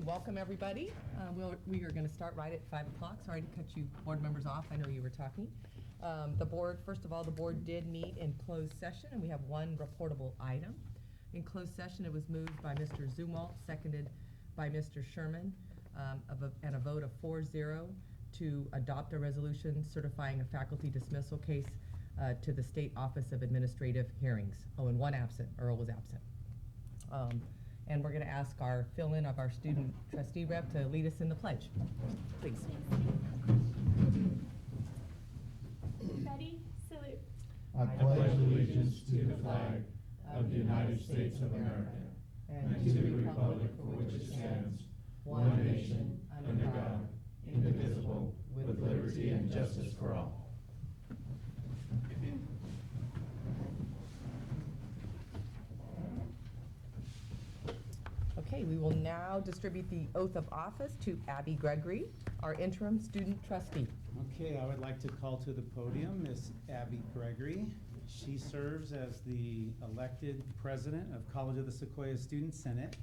welcome everybody. We are going to start right at 5 o'clock. Sorry to cut you board members off. I know you were talking. First of all, the board did meet in closed session, and we have one reportable item. In closed session, it was moved by Mr. Zumwalt, seconded by Mr. Sherman, and a vote of 4-0 to adopt a resolution certifying a faculty dismissal case to the State Office of Administrative Hearings. Oh, and one absent. Earl was absent. And we're going to ask our fill-in of our student trustee rep to lead us in the pledge. Please. Ready? Salute. I pledge allegiance to the flag of the United States of America and to the republic for which it stands, one nation, under God, indivisible, with liberty and justice for all. Okay, we will now distribute the oath of office to Abby Gregory, our interim student trustee. Okay, I would like to call to the podium Miss Abby Gregory. She serves as the elected president of College of the Sequoia Student Senate.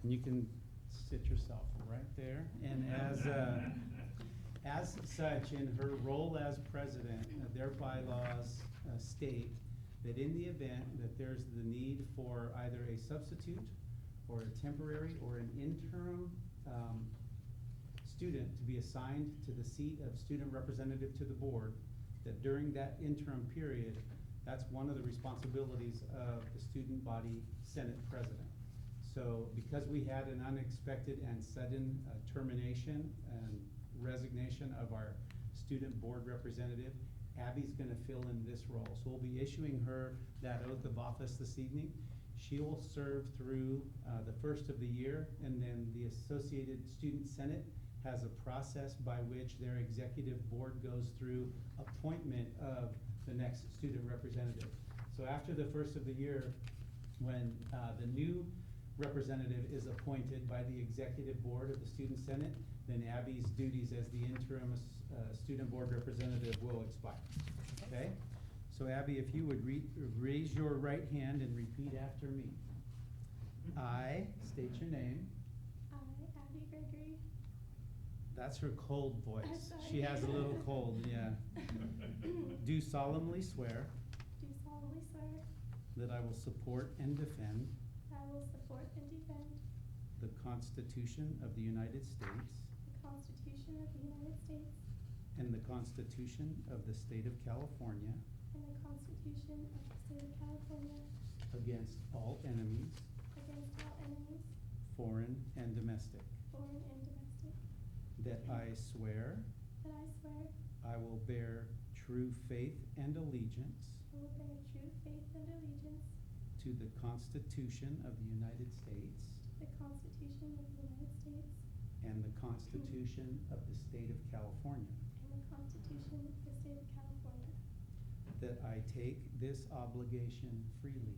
And you can sit yourself right there. And as such, in her role as president, their bylaws state that in the event that there's the need for either a substitute or a temporary or an interim student to be assigned to the seat of student representative to the board, that during that interim period, that's one of the responsibilities of the student body Senate president. So because we had an unexpected and sudden termination and resignation of our student board representative, Abby's going to fill in this role. So we'll be issuing her that oath of office this evening. She will serve through the first of the year, and then the Associated Student Senate has a process by which their executive board goes through appointment of the next student representative. So after the first of the year, when the new representative is appointed by the executive board of the Student Senate, then Abby's duties as the interim student board representative will expire. Okay? So Abby, if you would raise your right hand and repeat after me. I state your name. I, Abby Gregory. That's her cold voice. Sorry. She has a little cold, yeah. Do solemnly swear Do solemnly swear that I will support and defend that I will support and defend the Constitution of the United States the Constitution of the United States and the Constitution of the State of California and the Constitution of the State of California against all enemies, against all enemies, foreign and domestic. foreign and domestic. That I swear That I swear I will bear true faith and allegiance I will bear true faith and allegiance to the Constitution of the United States to the Constitution of the United States and the Constitution of the State of California. and the Constitution of the State of California. That I take this obligation freely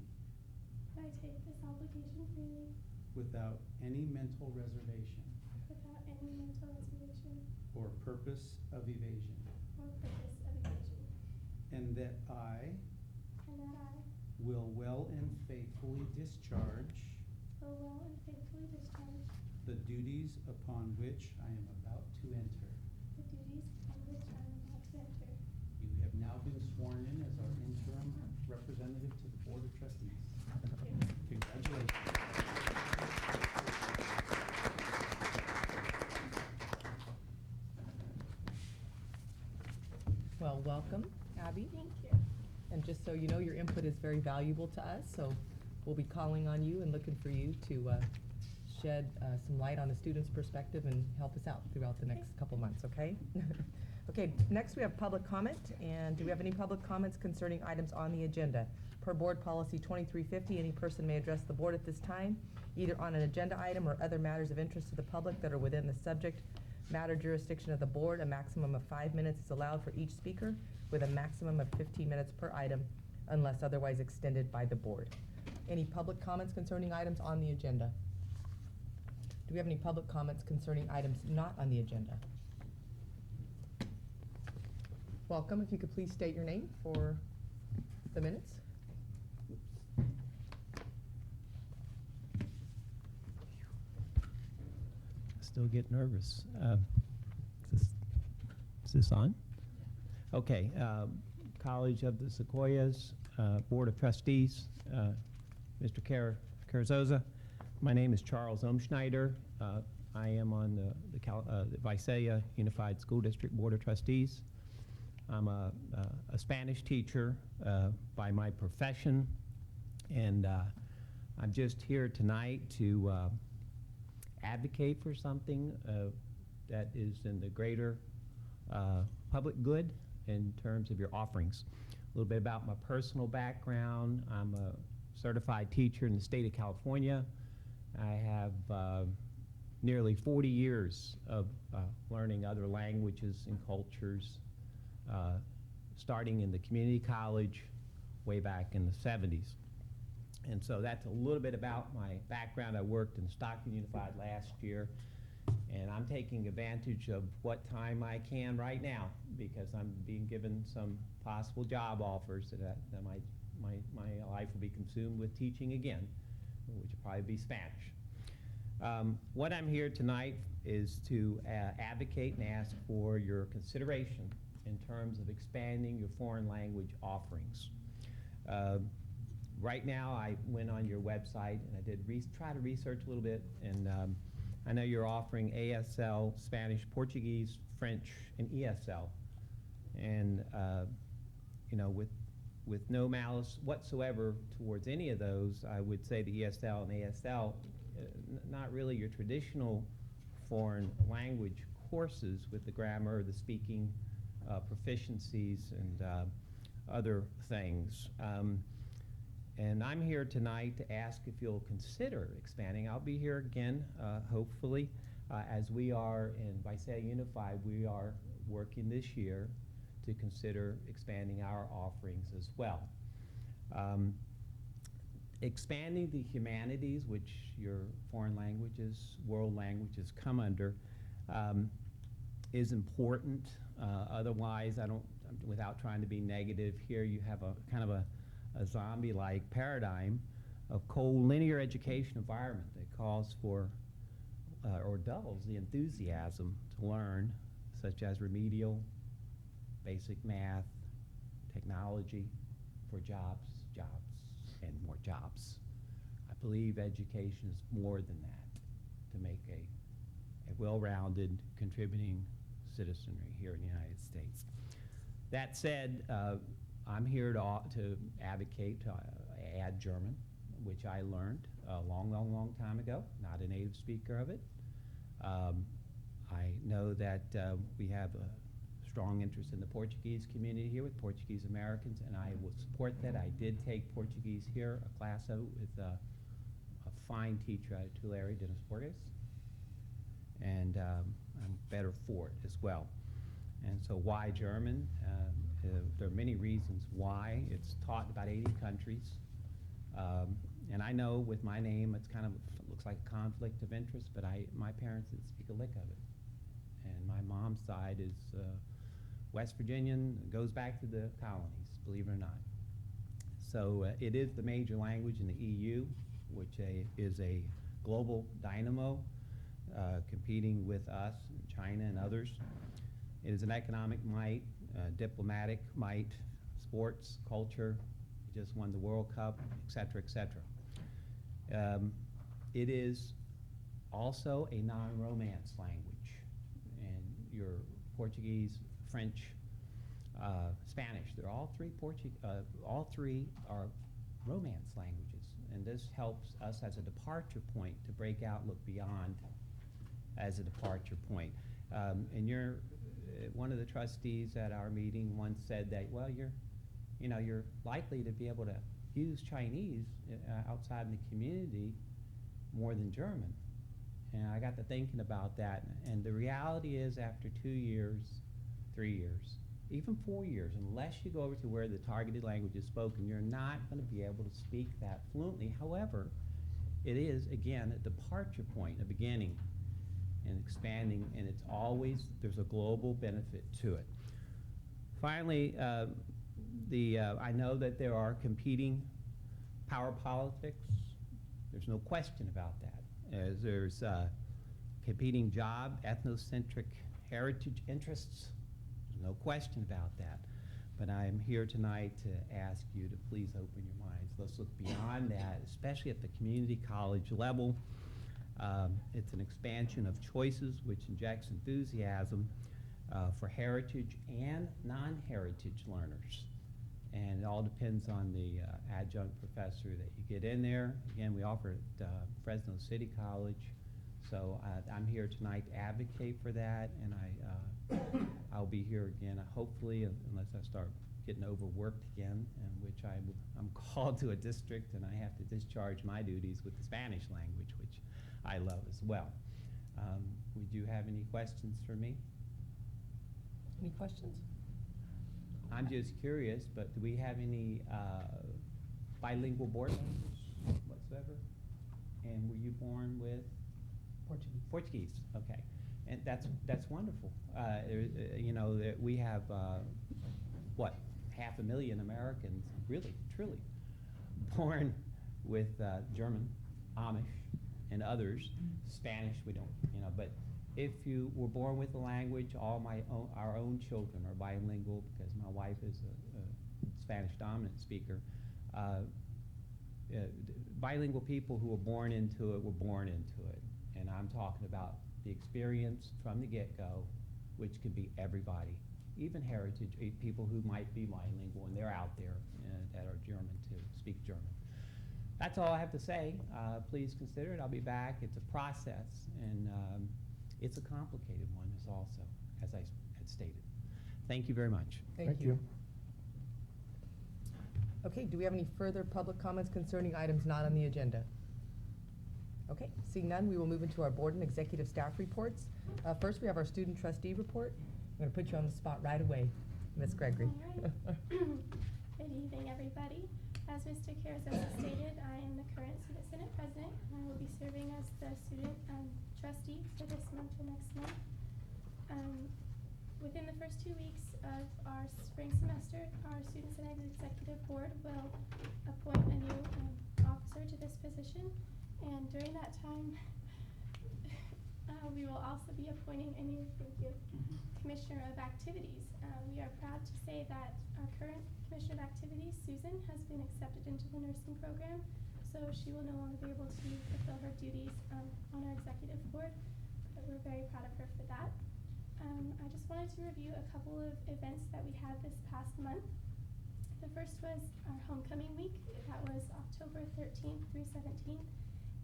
That I take this obligation freely without any mental reservation without any mental reservation or purpose of evasion. or purpose of evasion. And that I And that I will well and faithfully discharge will well and faithfully discharge the duties upon which I am about to enter. the duties upon which I am about to enter. You have now been sworn in as our interim representative to the Board of Trustees. Congratulations. Well, welcome, Abby. Thank you. And just so you know, your input is very valuable to us, so we'll be calling on you and looking for you to shed some light on the students' perspective and help us out throughout the next couple months, okay? Okay, next we have public comment, and do we have any public comments concerning items on the agenda? Per Board Policy 2350, any person may address the board at this time, either on an agenda item or other matters of interest to the public that are within the subject matter jurisdiction of the board. A maximum of 5 minutes is allowed for each speaker, with a maximum of 15 minutes per item, unless otherwise extended by the board. Any public comments concerning items on the agenda? Do we have any public comments concerning items not on the agenda? Welcome. If you could please state your name for the minutes. still get nervous. Is this on? Okay. College of the Sequoias, Board of Trustees, Mr. Carrizosa. My name is Charles Umschneider. I am on the Visalia Unified School District Board of Trustees. I'm a Spanish teacher by my profession, and I'm just here tonight to advocate for something that is in the greater public good in terms of your offerings. A little bit about my personal background. I'm a certified teacher in the state of California. I have nearly 40 years of learning other languages and cultures, starting in the community college way back in the 70s. And so that's a little bit about my background. I worked in Stockton Unified last year, and I'm taking advantage of what time I can right now because I'm being given some possible job offers that my life will be consumed with teaching again, which will probably be Spanish. What I'm here tonight is to advocate and ask for your consideration in terms of expanding your foreign language offerings. Right now, I went on your website and I did try to research a little bit, and I know you're offering ASL, Spanish, Portuguese, French, and ESL. And you know, with no malice whatsoever towards any of those, I would say the ESL and ASL, not really your traditional foreign language courses with the grammar, the speaking proficiencies, and other things. And I'm here tonight to ask if you'll consider expanding. I'll be here again, hopefully, as we are in Visalia Unified. We are working this year to consider expanding our offerings as well. Expanding the humanities, which your foreign languages, world languages come under, is important. Otherwise, without trying to be negative here, you have a kind of a zombie-like paradigm of cold linear education environment that calls for or dulls the enthusiasm to learn, such as remedial, basic math, technology for jobs, and more jobs. I believe education is more than that to make a well-rounded, contributing citizenry here in the United States. That said, I'm here to advocate to add German, which I learned a long time ago, not a native speaker of it. I know that we have a strong interest in the Portuguese community here with Portuguese Americans, and I will support that. I did take Portuguese here, a class of it with a fine teacher at Tulare, Dennis Borges, and I'm better for it as well. And so why German? There are many reasons why. It's taught in about 80 countries. And I know with my name, it's kind of looks like a conflict of interest, but my parents didn't speak a lick of it. And my mom's side is West Virginian, goes back to the colonies, believe it or not. So it is the major language in the EU, which is a global dynamo competing with us, China and others. It is an economic might, diplomatic might, sports, culture, just won the World Cup, et cetera, et cetera. It is also a non-romance language, and your Portuguese, French, Spanish, they're all three are romance languages, and this helps us as a departure point to break out, look beyond as a departure point. And one of the trustees at our meeting once said that, well, you're likely to be able to use Chinese outside in the community more than German. And I got to thinking about that, and the reality is after 2 years, 3 years, even 4 years, unless you go over to where the targeted language is spoken, you're not going to be able to speak that fluently. However, it is, again, a departure point, a beginning, and expanding, and it's always, there's a global benefit to it. Finally, I know that there are competing power politics. There's no question about that. As there's competing job, ethnocentric heritage interests. There's no question about that. But I am here tonight to ask you to please open your minds. Let's look beyond that, especially at the community college level. It's an expansion of choices which injects enthusiasm for heritage and non-heritage learners. And it all depends on the adjunct professor that you get in there. Again, we offer at Fresno City College. So I'm here tonight to advocate for that, and I'll be here again, hopefully, unless I start getting overworked again, in which I'm called to a district and I have to discharge my duties with the Spanish language, which I love as well. Would you have any questions for me? Any questions? I'm just curious, but do we have any bilingual board members whatsoever? And were you born with? Portuguese. Portuguese, okay. And that's wonderful. You know, that we have, what, 500,000 Americans, really, truly, born with German, Amish, and others. Spanish, we don't, you know, but if you were born with the language, our own children are bilingual because my wife is a Spanish dominant speaker. Bilingual people who were born into it were born into it. And I'm talking about the experience from the get-go, which can be everybody, even heritage people who might be bilingual, and they're out there that are German too, speak German. That's all I have to say. Please consider it. I'll be back. It's a process, and it's a complicated one also, as I had stated. Thank you very much. Thank you. Okay, do we have any further public comments concerning items not on the agenda? Okay, seeing none, we will move into our board and executive staff reports. First, we have our student trustee report. I'm going to put you on the spot right away, Ms. Gregory. All right. Good evening, everybody. As Mr. Carrizosa stated, I am the current Student Senate President, and I will be serving as the student trustee for this month and next month. Within the first 2 weeks of our spring semester, our Student Senate Executive Board will appoint a new officer to this position. And during that time, we will also be appointing a new, Commissioner of Activities. We are proud to say that our current Commissioner of Activities, Susan, has been accepted into the nursing program, so she will no longer be able to fulfill her duties on our executive board, but we're very proud of her for that. I just wanted to review a couple of events that we had this past month. The first was our homecoming week. That was October 13th through 17th.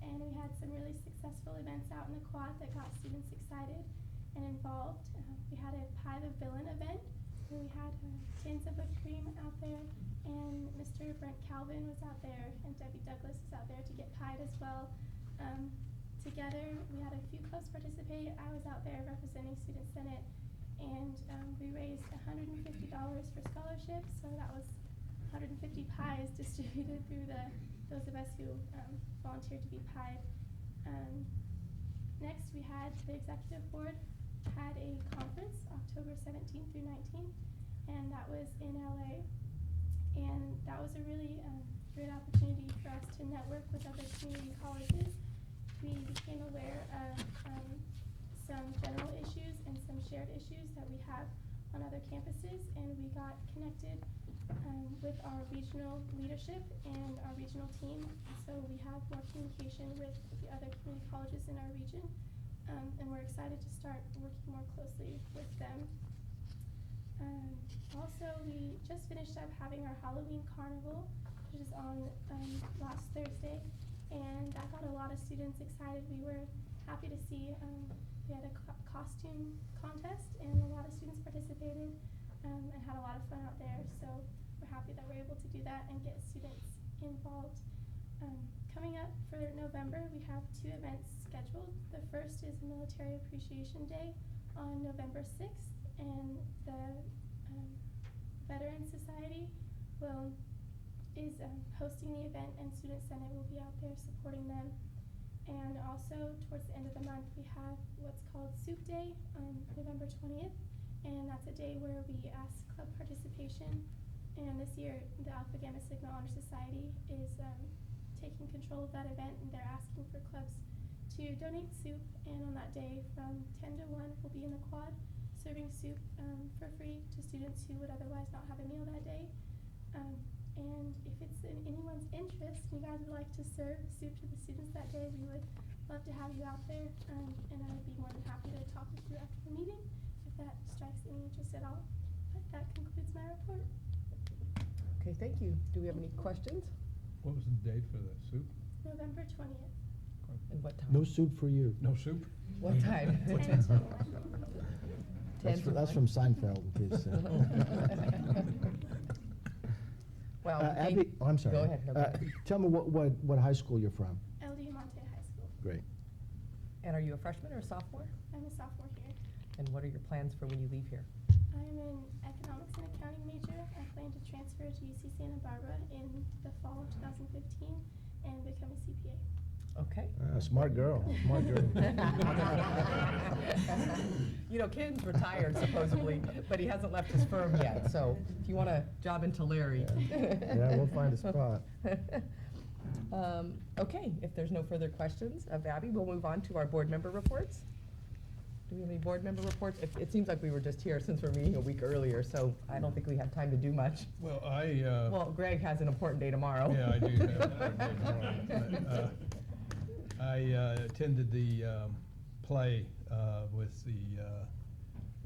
And we had some really successful events out in the quad that got students excited and involved. We had a Pie the Villain event where we had tins of whipped cream out there, and Mr. Brent Calvin was out there, and Debbie Douglas was out there to get pied as well. Together, we had a few clubs participate. I was out there representing Student Senate, and we raised $150 for scholarships, so that was 150 pies distributed through those of us who volunteered to be pied. Next, we had the executive board had a conference October 17th through 19th, and that was in LA. And that was a really great opportunity for us to network with other community colleges. We became aware of some general issues and some shared issues that we have on other campuses, and we got connected with our regional leadership and our regional team. So we have more communication with the other community colleges in our region, and we're excited to start working more closely with them. Also, we just finished up having our Halloween Carnival, which is on last Thursday, and that got a lot of students excited. We were happy to see we had a costume contest, and a lot of students participated and had a lot of fun out there. So we're happy that we're able to do that and get students involved. Coming up for November, we have 2 events scheduled. The first is Military Appreciation Day on November 6th, and the Veterans Society is hosting the event, and Student Senate will be out there supporting them. And also, towards the end of the month, we have what's called Soup Day on November 20th, and that's a day where we ask club participation. And this year, the Alpha Gamma Sigma Honor Society is taking control of that event, and they're asking for clubs to donate soup, and on that day from 10 to 1 we'll be in the quad serving soup for free to students who would otherwise not have a meal that day. And if it's in anyone's interest, you guys would like to serve soup to the students that day, we would love to have you out there, and I would be more than happy to talk with you after the meeting if that strikes any interest at all. But that concludes my report. Okay, thank you. Do we have any questions? What was the date for the soup? November 20th. And what time? No soup for you. No soup? What time? 10 to 1. That's from Seinfeld, in case. Well, Abby, oh, I'm sorry. Go ahead. No, go ahead. Tell me what high school you're from. LD Monte High School. Great. And are you a freshman or a sophomore? I'm a sophomore here. And what are your plans for when you leave here? I'm an economics and accounting major. I plan to transfer to UC Santa Barbara in the fall of 2015 and become a CPA. Okay. Smart girl, smart girl. You know, Ken's retired supposedly, but he hasn't left his firm yet, so if you want to job into Larry. Yeah, we'll find a spot. Okay, if there's no further questions of Abby, we'll move on to our board member reports. Do we have any board member reports? It seems like we were just here since we're meeting a week earlier, so I don't think we have time to do much. Well, Well, Greg has an important day tomorrow. yeah, I do have a day tomorrow. I attended the play with the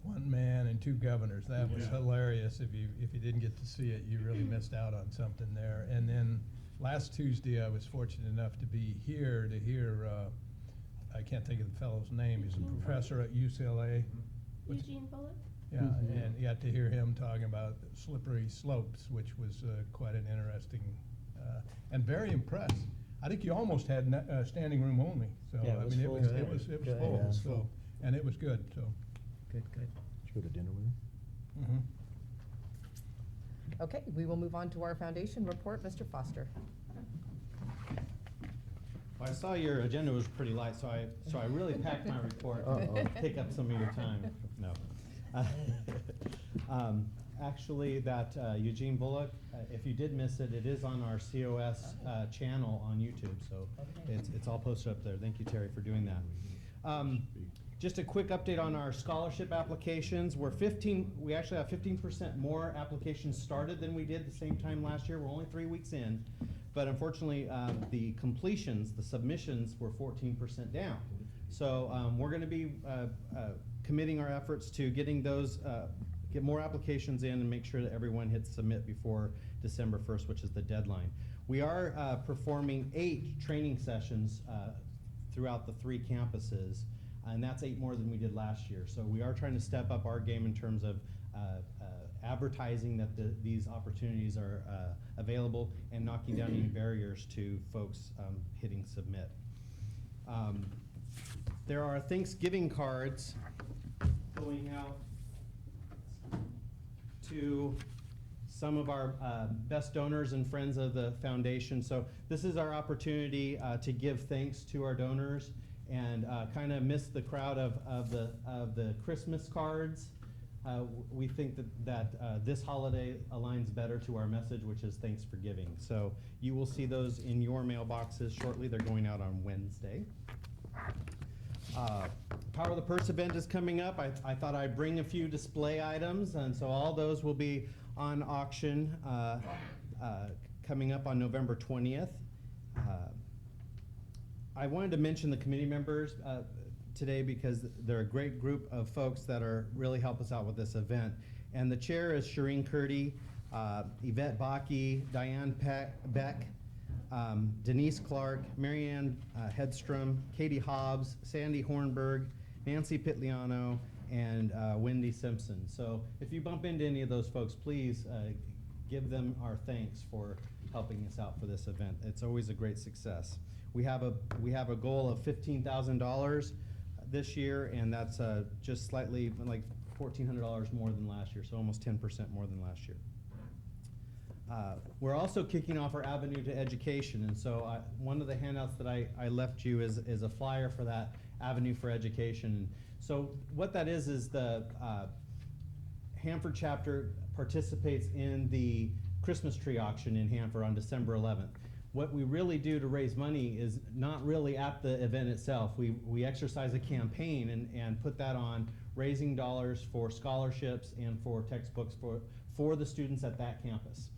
One Man and Two Governors. That was hilarious. If you didn't get to see it, you really missed out on something there. And then last Tuesday, I was fortunate enough to be here to hear, I can't think of the fellow's name. He's a professor at UCLA. Eugene Bullock. Yeah, and you got to hear him talking about slippery slopes, which was quite an interesting, and very impressed. I think you almost had standing room only, so, Yeah, it I was mean, full. it was Good, full, yeah, it was so, full. and it was good, so. Good, good. Did you go to dinner with him? Mhm. Okay, we will move on to our foundation report. Mr. Foster. Well, I saw your agenda was pretty light, so I really packed my report to Uh-oh. take up some of your time. No. Actually, that Eugene Bullock, if you did miss it, it is on our COS channel on YouTube, so Okay. it's all posted up there. Thank you, Terry, for doing that. Just a quick update on our scholarship applications. We actually have 15% more applications started than we did the same time last year. We're only 3 weeks in, but unfortunately, the completions, the submissions were 14% down. So we're gonna be committing our efforts to getting those, get more applications in and make sure that everyone hits submit before December 1st, which is the deadline. We are performing 8 training sessions throughout the 3 campuses, and that's 8 more than we did last year. So we are trying to step up our game in terms of advertising that these opportunities are available and knocking down any barriers to folks hitting submit. There are Thanksgiving cards going out to some of our best donors and friends of the foundation. So this is our opportunity to give thanks to our donors and kind of miss the crowd of the Christmas cards. We think that this holiday aligns better to our message, which is thanks for giving. So you will see those in your mailboxes shortly. They're going out on Wednesday. Power of the Purse event is coming up. I thought I'd bring a few display items, and so all those will be on auction coming up on November 20th. I wanted to mention the committee members today because they're a great group of folks that are really help us out with this event. And the chair is Shireen Curdy, Yvette Bakke, Diane Beck, Denise Clark, Marianne Hedstrom, Katie Hobbs, Sandy Hornberg, Nancy Pitliano, and Wendy Simpson. So if you bump into any of those folks, please give them our thanks for helping us out for this event. It's always a great success. We have a goal of $15,000 this year, and that's just slightly like $1,400 more than last year, so almost 10% more than last year. We're also kicking off our Avenue to Education, and so one of the handouts that I left you is a flyer for that Avenue for Education. So what that is the Hanford chapter participates in the Christmas tree auction in Hanford on December 11th. what we really do to raise money is not really at the event itself. We exercise a campaign and put that on raising dollars for scholarships and for textbooks for the students at that campus.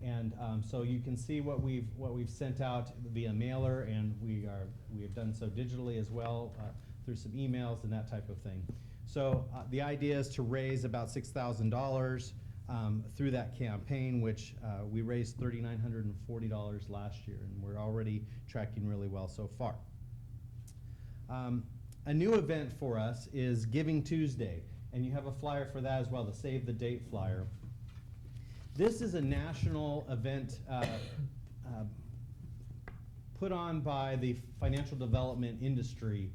And so you can see what we've sent out via mailer, and we have done so digitally as well through some emails and that type of thing. So the idea is to raise about $6,000 through that campaign, which we raised $3,940 last year, and we're already tracking really well so far. A new event for us is Giving Tuesday, and you have a flyer for that as well, the Save the Date flyer. This is a national event put on by the financial development industry,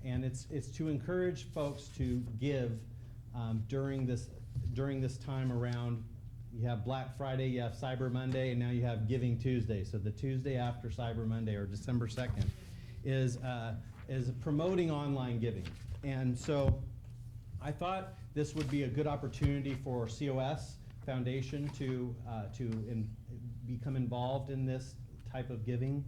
and it's to encourage folks to give during this time around. You have Black Friday, you have Cyber Monday, and now you have Giving Tuesday. So the Tuesday after Cyber Monday, or December 2nd, is promoting online giving. And so I thought this would be a good opportunity for COS Foundation to become involved in this type of giving.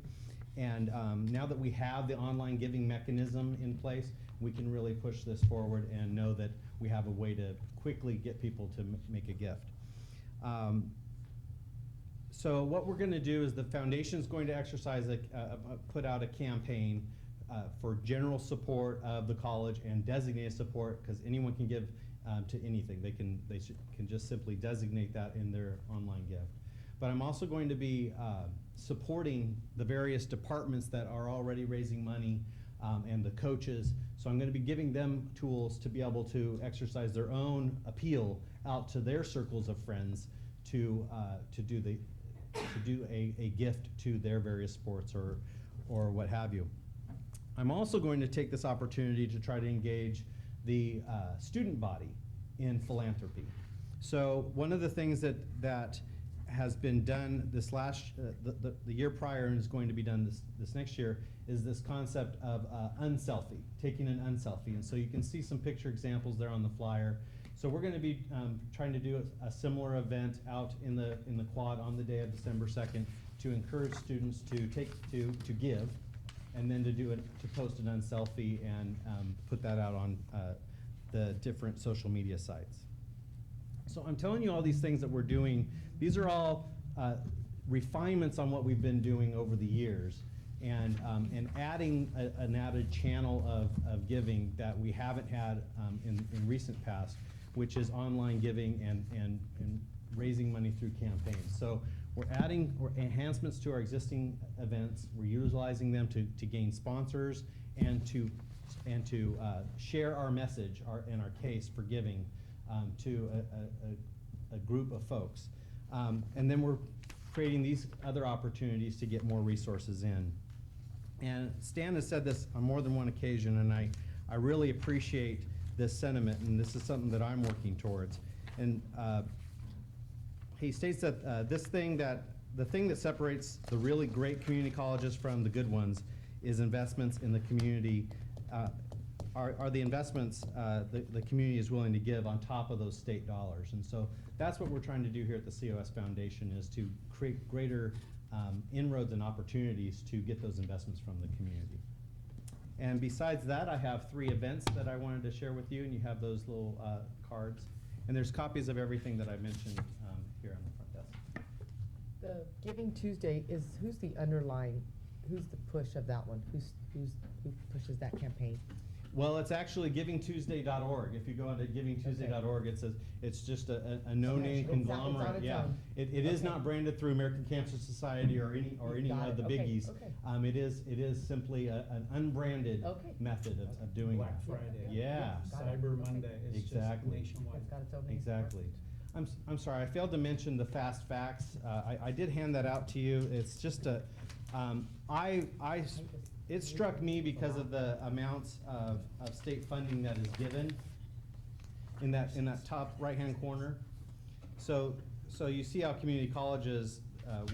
And now that we have the online giving mechanism in place, we can really push this forward and know that we have a way to quickly get people to make a gift. So what we're going to do is the foundation is going to exercise put out a campaign for general support of the college and designated support, because anyone can give to anything. They can just simply designate that in their online gift. But I'm also going to be supporting the various departments that are already raising money and the coaches. So I'm going to be giving them tools to be able to exercise their own appeal out to their circles of friends to do a gift to their various sports or what have you. I'm also going to take this opportunity to try to engage the student body in philanthropy. So one of the things that has been done this the year prior and is going to be done this next year is this concept of unselfie, taking an unselfie. And so you can see some picture examples there on the flyer. So we're going to be trying to do a similar event out in the quad on the day of December 2nd to encourage students to give, and then to post an unselfie and put that out on the different social media sites. So I'm telling you all these things that we're doing. These are all refinements on what we've been doing over the years, and adding an added channel of giving that we haven't had in recent past, which is online giving and raising money through campaigns. So we're adding enhancements to our existing events. We're utilizing them to gain sponsors and to share our message and our case for giving to a group of folks. And then we're creating these other opportunities to get more resources in. And Stan has said this on more than one occasion, and I really appreciate this sentiment, and this is something that I'm working towards. And he states that the thing that separates the really great community colleges from the good ones is investments in the community, are the investments the community is willing to give on top of those state dollars. And so that's what we're trying to do here at the COS Foundation, is to create greater inroads and opportunities to get those investments from the community. And besides that, I have 3 events that I wanted to share with you, and you have those little cards. And there's copies of everything that I mentioned here on the front desk. The Giving Tuesday who's the push of that one? Who pushes that campaign? Well, it's actually givingtuesday.org. If you go onto givingtuesday.org, it's just a no-name It's conglomerate. on its Yeah, own. it is not branded through American Cancer Society or any Got of the it. Okay, biggies. okay. It is simply an unbranded Okay. method of doing Black it. Friday. Yeah. Got it. Cyber Okay. Monday, it's just Exactly. nationwide. It's got its own name. Exactly. I'm sorry, I failed to mention the fast facts. I did hand that out to you. It's just it struck me because of the amounts of state funding that is given in that top right-hand corner. So you see how community colleges,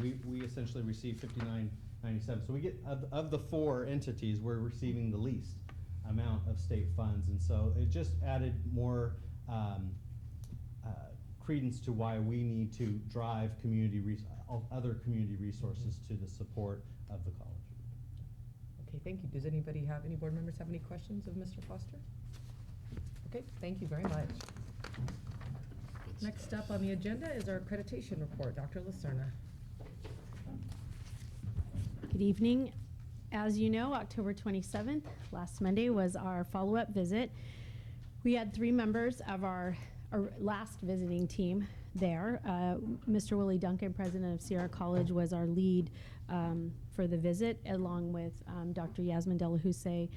we essentially receive $59.97. So we get, of the 4 entities, we're receiving the least amount of state funds. And so it just added more credence to why we need to drive community other community resources to the support of the college. Okay, thank you. Does any board members have any questions of Mr. Foster? Okay, thank you very much. Next up on the agenda is our accreditation report. Dr. Lacerna. Good evening. As you know, October 27th, last Monday, was our follow-up visit. We had 3 members of our last visiting team there. Mr. Willie Duncan, president of Sierra College, was our lead for the visit, along with Dr. Yasmin Delahousse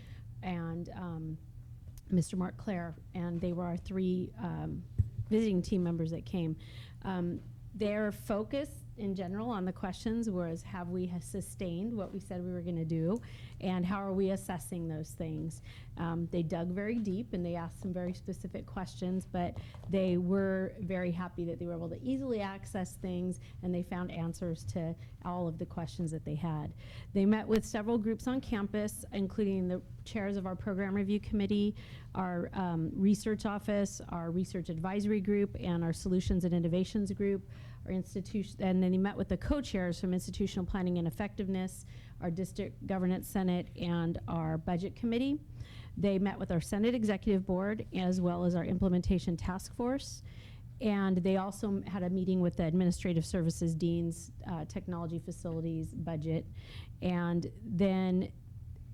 and Mr. Mark Clare, and they were our 3 visiting team members that came. Their focus in general on the questions was, have we sustained what we said we were going to do, and how are we assessing those things? They dug very deep and they asked some very specific questions, but they were very happy that they were able to easily access things, and they found answers to all of the questions that they had. They met with several groups on campus, including the chairs of our program review committee, our research office, our research advisory group, and our solutions and innovations group, our institution, and then they met with the co-chairs from institutional planning and effectiveness, our district governance senate, and our budget committee. They met with our Senate Executive Board as well as our implementation task force. And they also had a meeting with the administrative services deans, technology facilities, budget. And then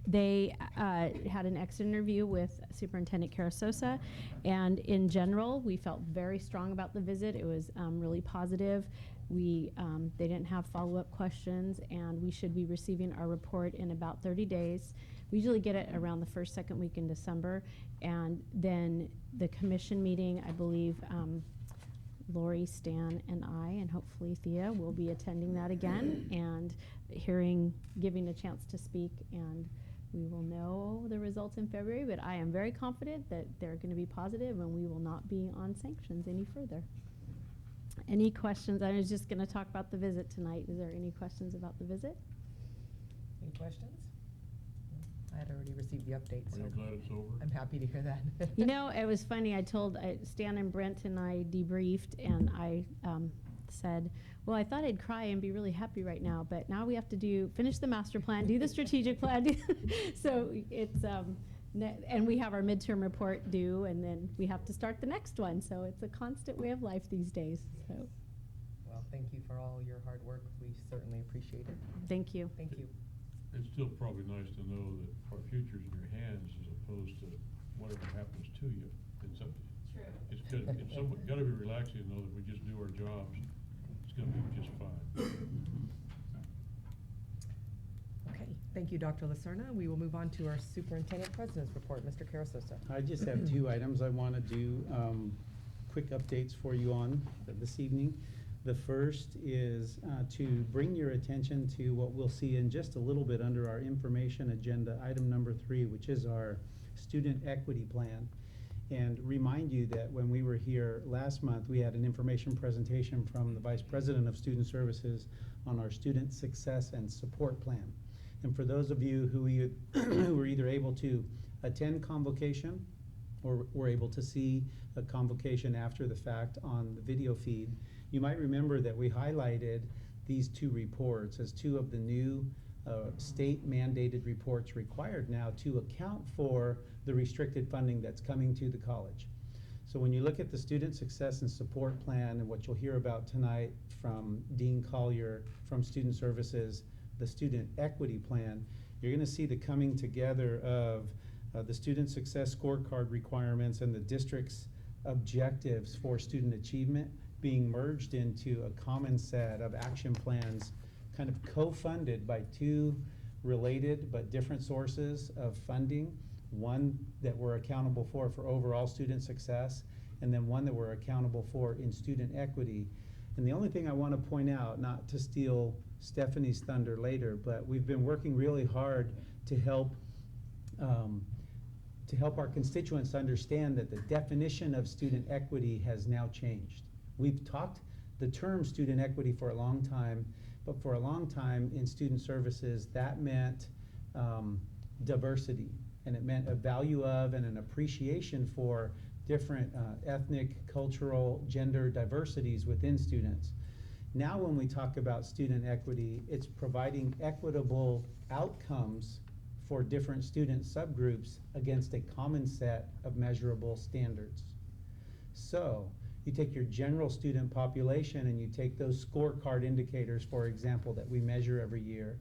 they had an exit interview with Superintendent Carasosa, and in general, we felt very strong about the visit. It was really positive. They didn't have follow-up questions, and we should be receiving our report in about 30 days. We usually get it around the first, second week in December, and then the commission meeting, I believe, Lori, Stan, and I, and hopefully Thea, will be attending that again and giving a chance to speak, and we will know the results in February, but I am very confident that they're going to be positive and we will not be on sanctions any further. Any questions? I was just going to talk about the visit tonight. Is there any questions about the visit? Any questions? I had already received the update, Are so you glad it's over? I'm happy to hear that. You know, it was funny. I told Stan and Brent and I debriefed, and I said, well, I thought I'd cry and be really happy right now, but now we have to finish the master plan, do the strategic plan. So it's, and we have our midterm report due, and then we have to start the next one. So it's a constant way of life these days. So Well, thank you for all your hard work. We certainly appreciate it. thank you. Thank you. It's still probably nice to know that our future's in your hands as opposed to whatever happens to you. It's up. True. It's good. It's somewhat, gotta be relaxing to know that we just do our jobs. It's gonna be just fine. Okay, thank you, Dr. Lacerna. We will move on to our superintendent president's report. Mr. Carasosa. I just have 2 items I want to do quick updates for you on this evening. The first is to bring your attention to what we'll see in just a little bit under our information agenda, item number 3, which is our student equity plan. And remind you that when we were here last month, we had an information presentation from the Vice President of Student Services on our student success and support plan. And for those of you who were either able to attend convocation or were able to see a convocation after the fact on the video feed, you might remember that we highlighted these 2 reports as 2 of the new state mandated reports required now to account for the restricted funding that's coming to the college. So when you look at the student success and support plan and what you'll hear about tonight from Dean Collier from Student Services, the student equity plan, you're going to see the coming together of the student success scorecard requirements and the district's objectives for student achievement being merged into a common set of action plans, kind of co-funded by 2 related but different sources of funding. One that we're accountable for overall student success, and then one that we're accountable for in student equity. And the only thing I want to point out, not to steal Stephanie's thunder later, but we've been working really hard to help our constituents understand that the definition of student equity has now changed. We've talked the term student equity for a long time, but for a long time in student services, that meant diversity, and it meant a value of and an appreciation for different ethnic, cultural, gender diversities within students. Now, when we talk about student equity, it's providing equitable outcomes for different student subgroups against a common set of measurable standards. So, you take your general student population and you take those scorecard indicators, for example, that we measure every year,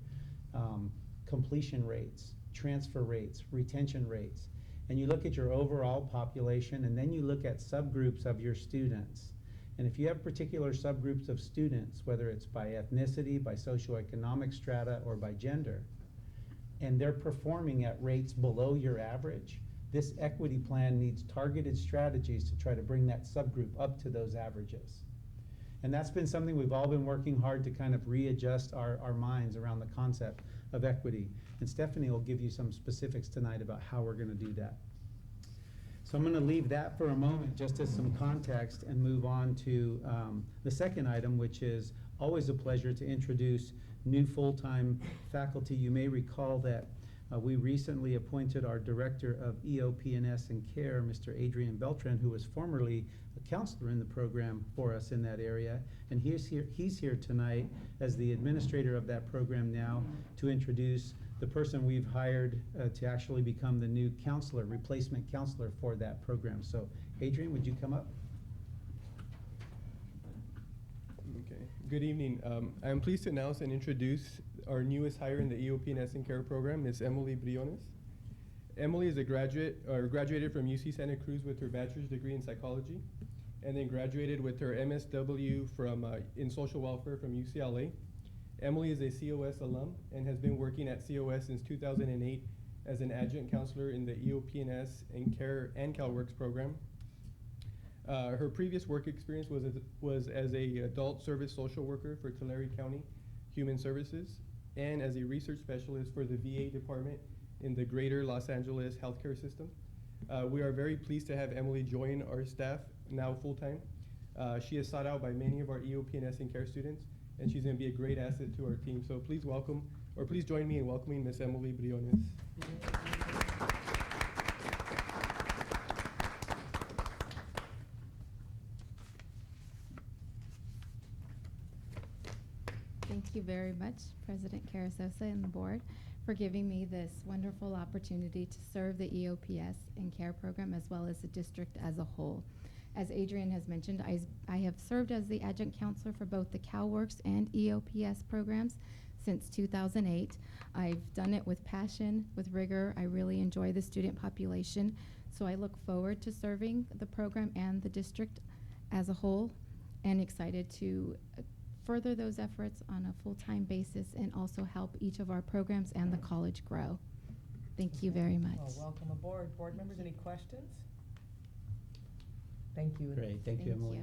completion rates, transfer rates, retention rates, and you look at your overall population, and then you look at subgroups of your students. And if you have particular subgroups of students, whether it's by ethnicity, by socioeconomic strata, or by gender, and they're performing at rates below your average, this equity plan needs targeted strategies to try to bring that subgroup up to those averages. And that's been something we've all been working hard to kind of readjust our minds around the concept of equity. And Stephanie will give you some specifics tonight about how we're going to do that. So I'm going to leave that for a moment just as some context and move on to the second item, which is always a pleasure to introduce new full-time faculty. You may recall that we recently appointed our Director of EOP&S and Care, Mr. Adrian Beltran, who was formerly a counselor in the program for us in that area. And he's here tonight as the administrator of that program now to introduce the person we've hired to actually become the new counselor, replacement counselor for that program. So Adrian, would you come up? Okay. Good evening. I am pleased to announce and introduce our newest hire in the EOP&S and Care program, Ms. Emily Briones. Emily is a graduated from UC Santa Cruz with her bachelor's degree in psychology, and then graduated with her MSW from in social welfare from UCLA. Emily is a COS alum and has been working at COS since 2008 as an adjunct counselor in the EOP&S and Care and CalWorks program. Her previous work experience was as a adult service social worker for Tulare County Human Services and as a research specialist for the VA department in the greater Los Angeles healthcare system. We are very pleased to have Emily join our staff now full-time. She is sought out by many of our EOP&S and Care students, and she's going to be a great asset to our team. So please welcome, or please join me in welcoming Ms. Emily Briones. Thank you very much, President Carasosa and the board, for giving me this wonderful opportunity to serve the EOP&S and Care program as well as the district as a whole. As Adrian has mentioned, I have served as the adjunct counselor for both the CalWorks and EOP&S programs since 2008. I've done it with passion, with rigor. I really enjoy the student population, so I look forward to serving the program and the district as a whole, and excited to further those efforts on a full-time basis and also help each of our programs and the college grow. Thank you very much. Well, welcome aboard. Board members, any questions? Thank you. Great, thank you, Emily.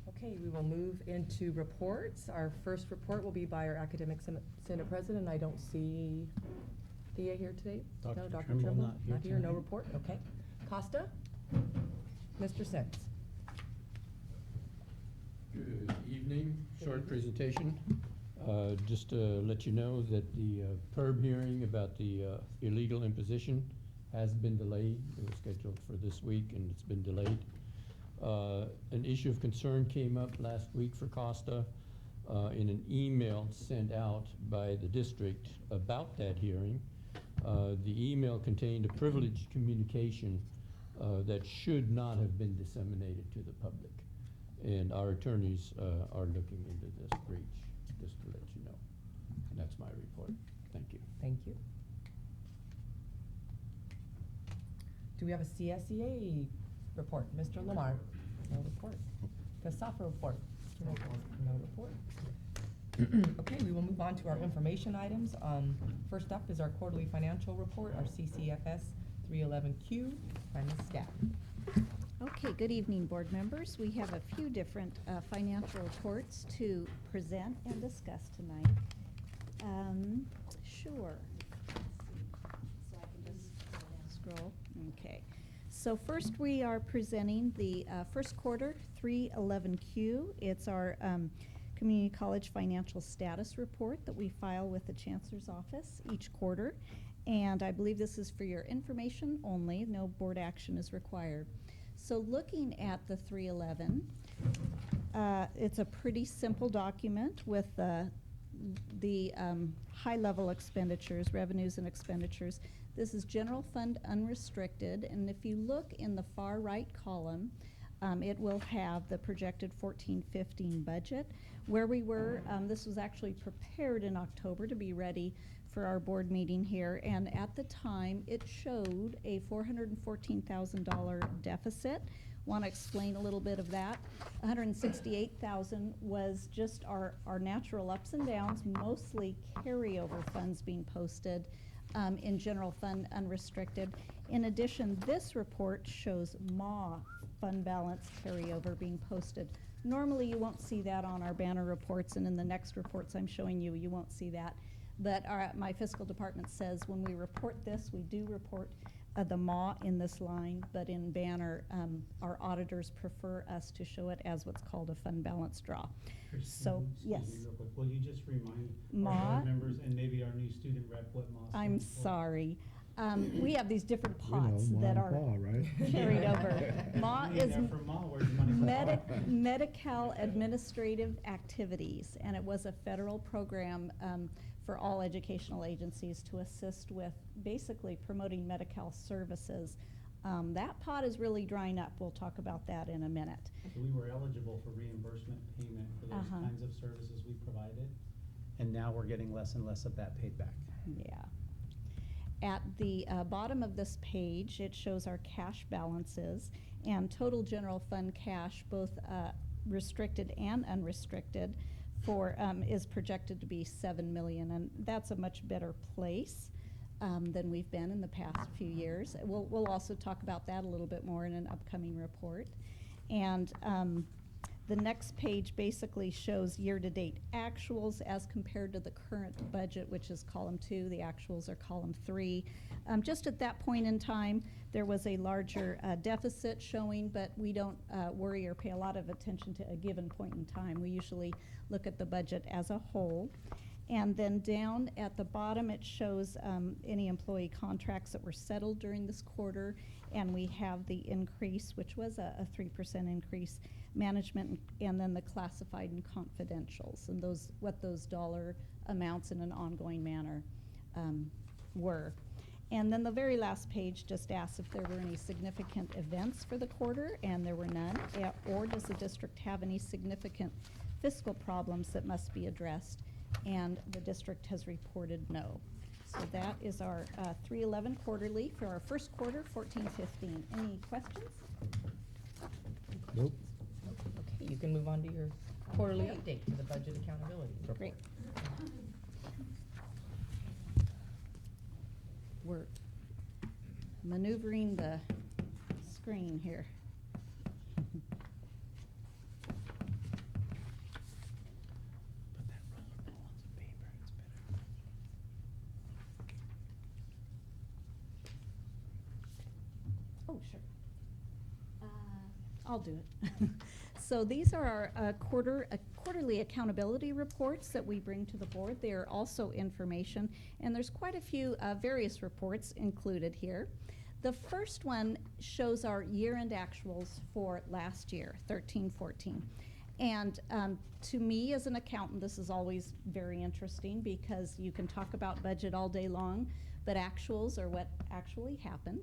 Okay, we will move into reports. Our first report will be by our Academic Senate President. I don't see Thea here today. Dr. No, Dr. Trimble Trimble, not here not here, no tonight. report, okay. Costa? Mr. Sens. Good evening. Good Short evening. presentation. Just to let you know that the PERB hearing about the illegal imposition has been delayed. It was scheduled for this week and it's been delayed. An issue of concern came up last week for Costa in an email sent out by the district about that hearing. The email contained a privileged communication that should not have been disseminated to the public. And our attorneys are looking into this breach, just to let you know. And that's my report. Thank you. Thank you. Do we have a CSEA report? Mr. Lamar? No report. The SAFA report? Mr. Lamar? No report. Okay, we will move on to our information items. First up is our quarterly financial report, our CCFS 311Q by Ms. Scott. Okay, good evening, board members. We have a few different financial reports to present and discuss tonight. Sure. So I can just scroll. Okay. So first we are presenting the first quarter 311Q. It's our community college financial status report that we file with the chancellor's office each quarter. And I believe this is for your information only, no board action is required. So looking at the 311, it's a pretty simple document with the high-level expenditures, revenues and expenditures. This is general fund unrestricted, and if you look in the far right column, it will have the projected 14-15 budget. Where we were, this was actually prepared in October to be ready for our board meeting here, and at the time, it showed a $414,000 deficit. Want to explain a little bit of that. $168,000 was just our natural ups and downs, mostly carryover funds being posted in general fund unrestricted. In addition, this report shows MA fund balance carryover being posted. Normally, you won't see that on our banner reports, and in the next reports I'm showing you, you won't see that. But my fiscal department says when we report this, we do report the MA in this line, but in banner, our auditors prefer us to show it as what's called a fund balance draw. So, yes. Excuse me real quick. Will you just remind MA? our board members and maybe our new student rep what MA I'm stands for? sorry. We have these different We know, pots Ma that and are Pa, right? carried over. MA You is ain't there for MA, where's the money go? Medi-Cal Administrative Activities, and it was a federal program for all educational agencies to assist with basically promoting Medi-Cal services. That pot is really drying up. We'll talk about that in a minute. So we were eligible for reimbursement payment for those Uh-huh. kinds of services we provided, and now we're getting less and less of that paid back. Yeah. At the bottom of this page, it shows our cash balances and total general fund cash, both restricted and unrestricted, is projected to be $7 million, and that's a much better place than we've been in the past few years. We'll also talk about that a little bit more in an upcoming report. And the next page basically shows year-to-date actuals as compared to the current budget, which is column 2. The actuals are column 3. Just at that point in time, there was a larger deficit showing, but we don't worry or pay a lot of attention to a given point in time. We usually look at the budget as a whole. And then down at the bottom, it shows any employee contracts that were settled during this quarter, and we have the increase, which was a 3% increase, management, and then the classified and confidentials, and what those dollar amounts in an ongoing manner were. And then the very last page just asks if there were any significant events for the quarter, and there were none, or does the district have any significant fiscal problems that must be addressed? And the district has reported no. So that is our 311 quarterly for our first quarter, 14-15. Any questions? Nope. Okay, you can move on to your quarterly update to the budget accountability report. Great. We're maneuvering the screen here. Put that roll on some paper, it's better. Oh, sure. I'll do it. So these are our quarterly accountability reports that we bring to the board. They are also information, and there's quite a few various reports included here. The first one shows our year-end actuals for last year, 13-14. And to me as an accountant, this is always very interesting because you can talk about budget all day long, but actuals are what actually happened.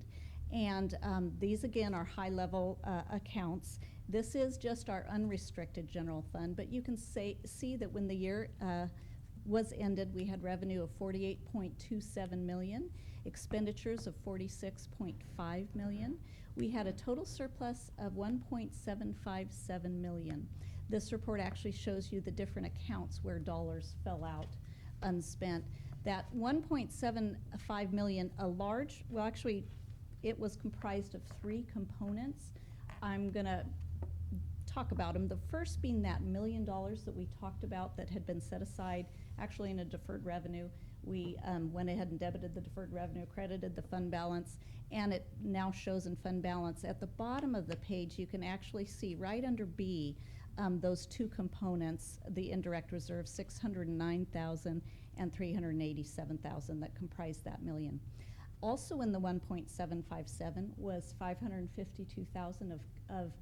And these, again, are high-level accounts. This is just our unrestricted general fund, but you can see that when the year was ended, we had revenue of $48.27 million, expenditures of $46.5 million. We had a total surplus of $1.757 million. This report actually shows you the different accounts where dollars fell out unspent. That $1.75 million, it was comprised of 3 components. I'm going to talk about them. The first being that $1 million that we talked about that had been set aside actually in a deferred revenue. We went ahead and debited the deferred revenue, credited the fund balance, and it now shows in fund balance. At the bottom of the page, you can actually see right under B those 2 components, the indirect reserve, $609,000, and 387,000 that comprised that million. Also in the 1.757 was 552,000 of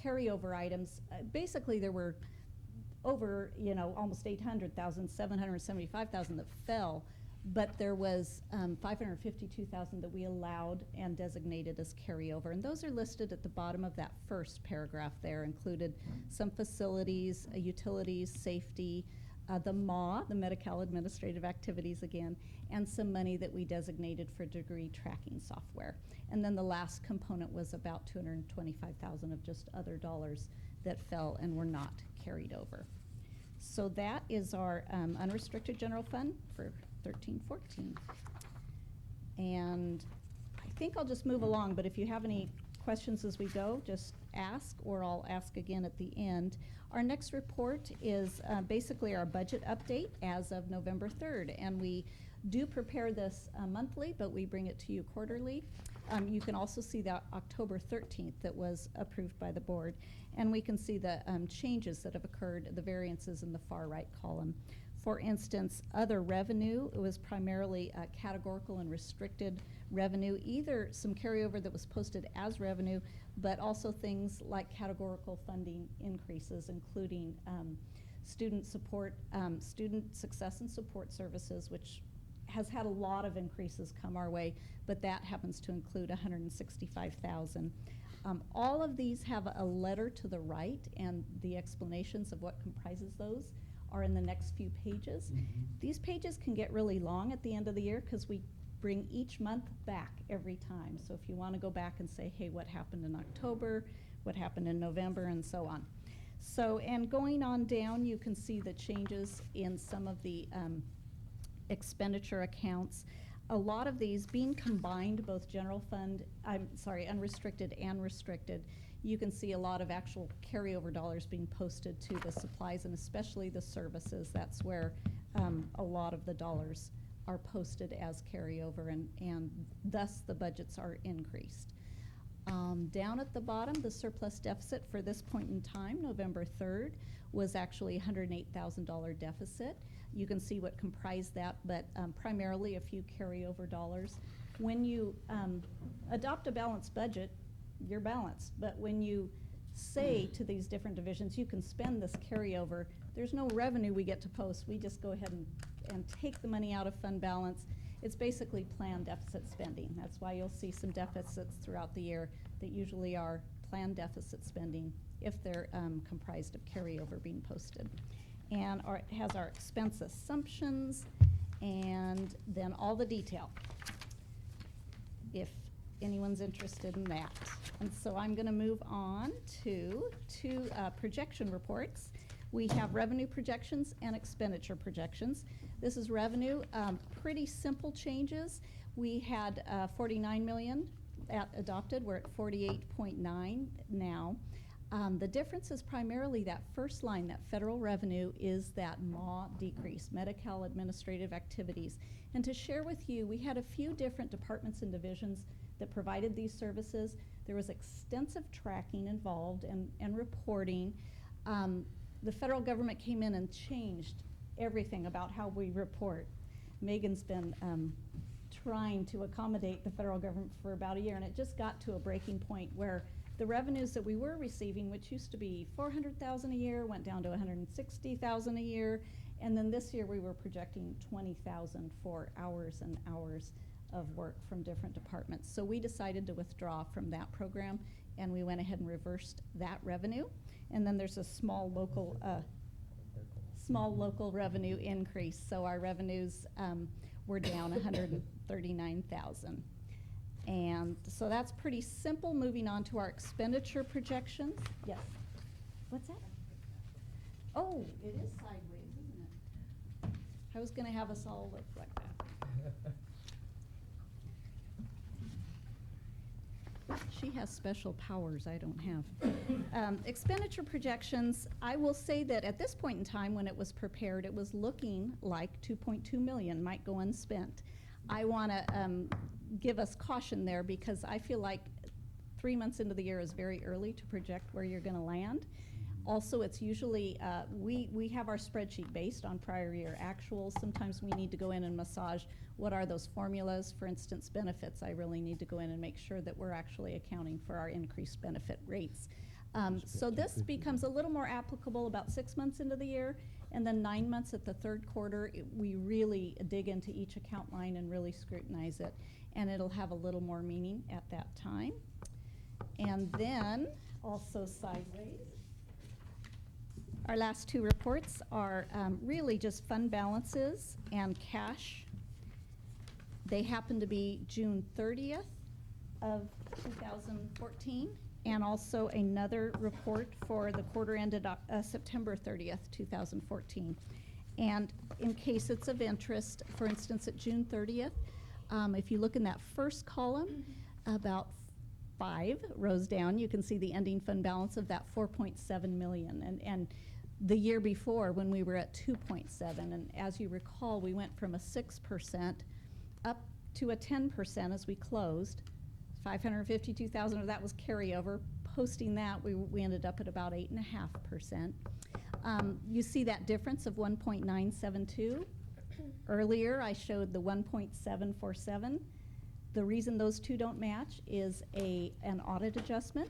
carryover items. Basically, there were over, almost 800,000, 775,000 that fell, but there was 552,000 that we allowed and designated as carryover. And those are listed at the bottom of that first paragraph there, included some facilities, utilities, safety, the MAW, the Medi-Cal Administrative Activities again, and some money that we designated for degree tracking software. And then the last component was about 225,000 of just other dollars that fell and were not carried over. So that is our unrestricted general fund for 13-14. And I think I'll just move along, but if you have any questions as we go, just ask, or I'll ask again at the end. Our next report is basically our budget update as of November 3rd, and we do prepare this monthly, but we bring it to you quarterly. You can also see that October 13th that was approved by the board, and we can see the changes that have occurred, the variances in the far right column. For instance, other revenue, it was primarily categorical and restricted revenue, either some carryover that was posted as revenue, but also things like categorical funding increases, including student support, student success and support services, which has had a lot of increases come our way, but that happens to include 165,000. All of these have a letter to the right, and the explanations of what comprises those are in the next few pages. These pages can get really long at the end of the year because we bring each month back every time. So if you want to go back and say, hey, what happened in October, what happened in November, and so on. So, and going on down, you can see the changes in some of the expenditure accounts. A lot of these being combined, both general fund, unrestricted and restricted, you can see a lot of actual carryover dollars being posted to the supplies and especially the services. That's where a lot of the dollars are posted as carryover, and thus the budgets are increased. Down at the bottom, the surplus deficit for this point in time, November 3rd, was actually $108,000 deficit. You can see what comprised that, but primarily a few carryover dollars. When you adopt a balanced budget, you're balanced. But when you say to these different divisions, you can spend this carryover, there's no revenue we get to post. We just go ahead and take the money out of fund balance. It's basically planned deficit spending. That's why you'll see some deficits throughout the year that usually are planned deficit spending if they're comprised of carryover being posted. And it has our expense assumptions and then all the detail, if anyone's interested in that. And so I'm going to move on to two projection reports. We have revenue projections and expenditure projections. This is revenue, pretty simple changes. We had 49 million adopted. We're at 48.9 now. The difference is primarily that first line, that federal revenue, is that MAW decrease, Medi-Cal Administrative Activities. And to share with you, we had a few different departments and divisions that provided these services. There was extensive tracking involved and reporting. The federal government came in and changed everything about how we report. Megan's been trying to accommodate the federal government for about a year, and it just got to a breaking point where the revenues that we were receiving, which used to be $400,000 a year, went down to $160,000 a year, and then this year we were projecting $20,000 for hours and hours of work from different departments. So we decided to withdraw from that program, and we went ahead and reversed that revenue. And then there's a small local revenue increase. So our revenues were down 139,000. And so that's pretty simple. Moving on to our expenditure projections. Yes. What's that? Oh, it is sideways, isn't it? I was going to have us all look like that. She has special powers I don't have. Expenditure projections, I will say that at this point in time when it was prepared, it was looking like 2.2 million might go unspent. I want to give us caution there because I feel like 3 months into the year is very early to project where you're going to land. Also, it's usually, we have our spreadsheet based on prior year actuals. Sometimes we need to go in and massage what are those formulas. For instance, benefits, I really need to go in and make sure that we're actually accounting for our increased benefit rates. So this becomes a little more applicable about 6 months into the year, and then 9 months at the third quarter, we really dig into each account line and really scrutinize it, and it'll have a little more meaning at that time. And then, also sideways, our last two reports are really just fund balances and cash. They happen to be June 30th of 2014, and also another report for the quarter ended September 30th, 2014. And in case it's of interest, for instance, at June 30th, if you look in that first column, about 5 rows down, you can see the ending fund balance of that 4.7 million. And the year before, when we were at 2.7, and as you recall, we went from a 6% up to a 10% as we closed. 552,000 of that was carryover. Posting that, we ended up at about 8.5%. You see that difference of 1.972. Earlier, I showed the 1.747. The reason those two don't match is an audit adjustment.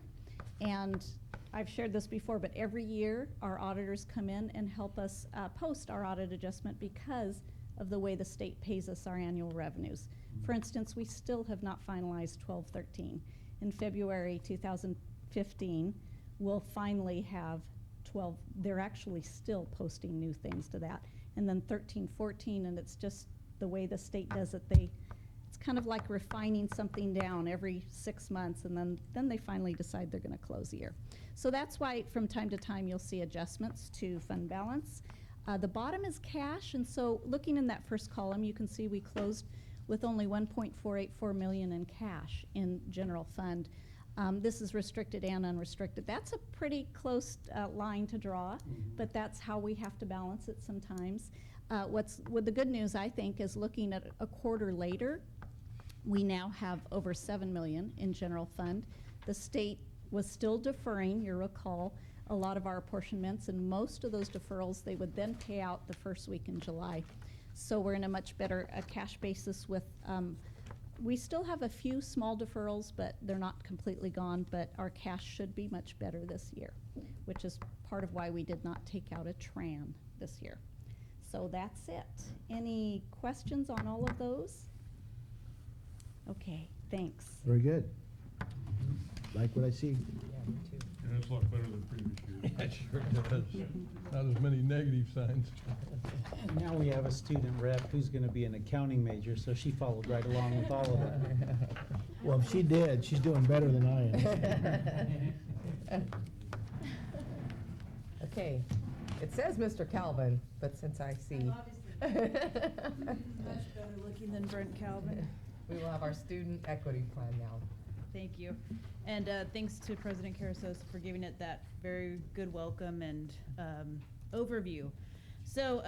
And I've shared this before, but every year our auditors come in and help us post our audit adjustment because of the way the state pays us our annual revenues. For instance, we still have not finalized 12-13. In February 2015, we'll finally have 12. They're actually still posting new things to that. And then 13-14, and it's just the way the state does it. It's kind of like refining something down every 6 months, and then they finally decide they're going to close the year. So that's why from time to time you'll see adjustments to fund balance. The bottom is cash, and so looking in that first column, you can see we closed with only $1.484 million in cash in general fund. This is restricted and unrestricted. That's a pretty close line to draw, but that's how we have to balance it sometimes. The good news, I think, is looking at a quarter later, we now have over $7 million in general fund. The state was still deferring, you recall, a lot of our apportionments, and most of those deferrals they would then pay out the first week in July. So we're in a much better cash basis with, we still have a few small deferrals, but they're not completely gone, but our cash should be much better this year, which is part of why we did not take out a TRAN this year. So that's it. Any questions on all of those? Okay, thanks. Very good. Like what I see. Yeah, me too. And it's a lot better than previous years. Yeah, sure does. Not as many negative signs. And now we have a student rep who's gonna be an accounting major, so she followed right along with all of it. Well, if she did, she's doing better than I am. Okay, it says Mr. Calvin, but since I see. Much better looking than Brent Calvin. We will have our student equity plan now. Thank you. And thanks to President Carrizosa for giving it that very good welcome and overview. So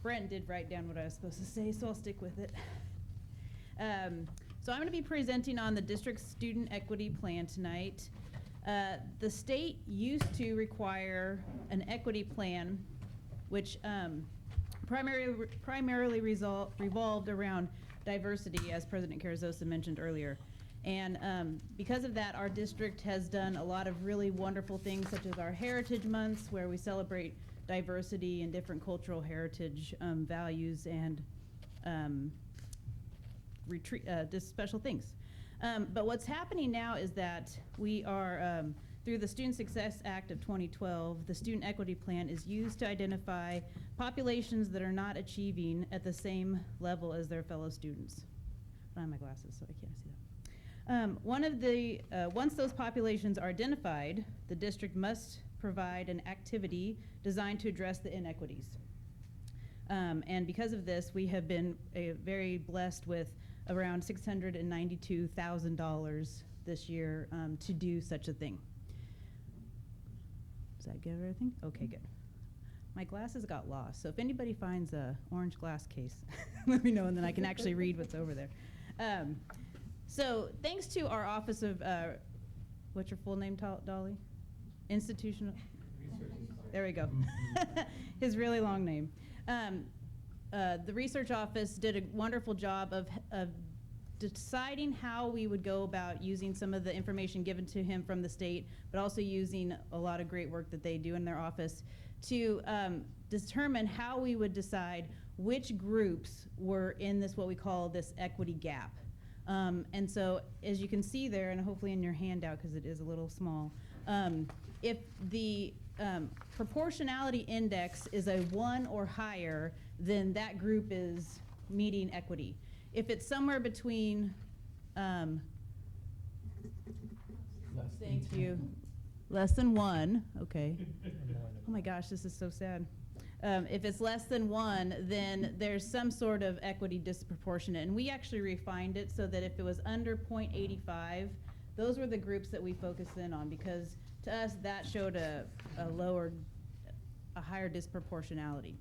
Brent did write down what I was supposed to say, so I'll stick with it. So I'm going to be presenting on the district student equity plan tonight. The state used to require an equity plan, which primarily revolved around diversity, as President Carrizosa mentioned earlier. And because of that, our district has done a lot of really wonderful things, such as our Heritage Months, where we celebrate diversity and different cultural heritage values and just special things. But what's happening now is that we are, through the Student Success Act of 2012, the Student Equity Plan is used to identify populations that are not achieving at the same level as their fellow students. I don't have my glasses, so I can't see that. Once those populations are identified, the district must provide an activity designed to address the inequities. And because of this, we have been very blessed with around $692,000 this year to do such a thing. Does that get everything? Okay, good. My glasses got lost, so if anybody finds a orange glass case, let me know, and then I can actually read what's over there. So thanks to our Office of, what's your full name, Dolly? institutional, there we go. His really long name. The research office did a wonderful job of deciding how we would go about using some of the information given to him from the state, but also using a lot of great work that they do in their office to determine how we would decide which groups were in this, what we call this equity gap. And so, as you can see there, and hopefully in your handout, because it is a little small, if the proportionality index is a 1 or higher, then that group is meeting equity. If it's somewhere between, thank you, less than 1, okay. Oh my gosh, this is so sad. If it's less than 1, then there's some sort of equity disproportionate. And we actually refined it so that if it was under 0.85, those were the groups that we focused in on, because to us that showed a higher disproportionality.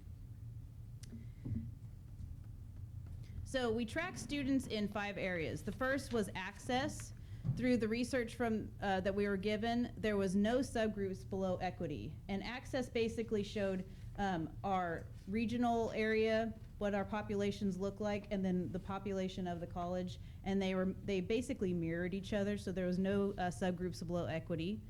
So we tracked students in 5 areas. The first was access. Through the research from that we were given, there was no subgroups below equity. And access basically showed our regional area, what our populations look like, and then the population of the college. And they basically mirrored each other, so there was no subgroups below equity.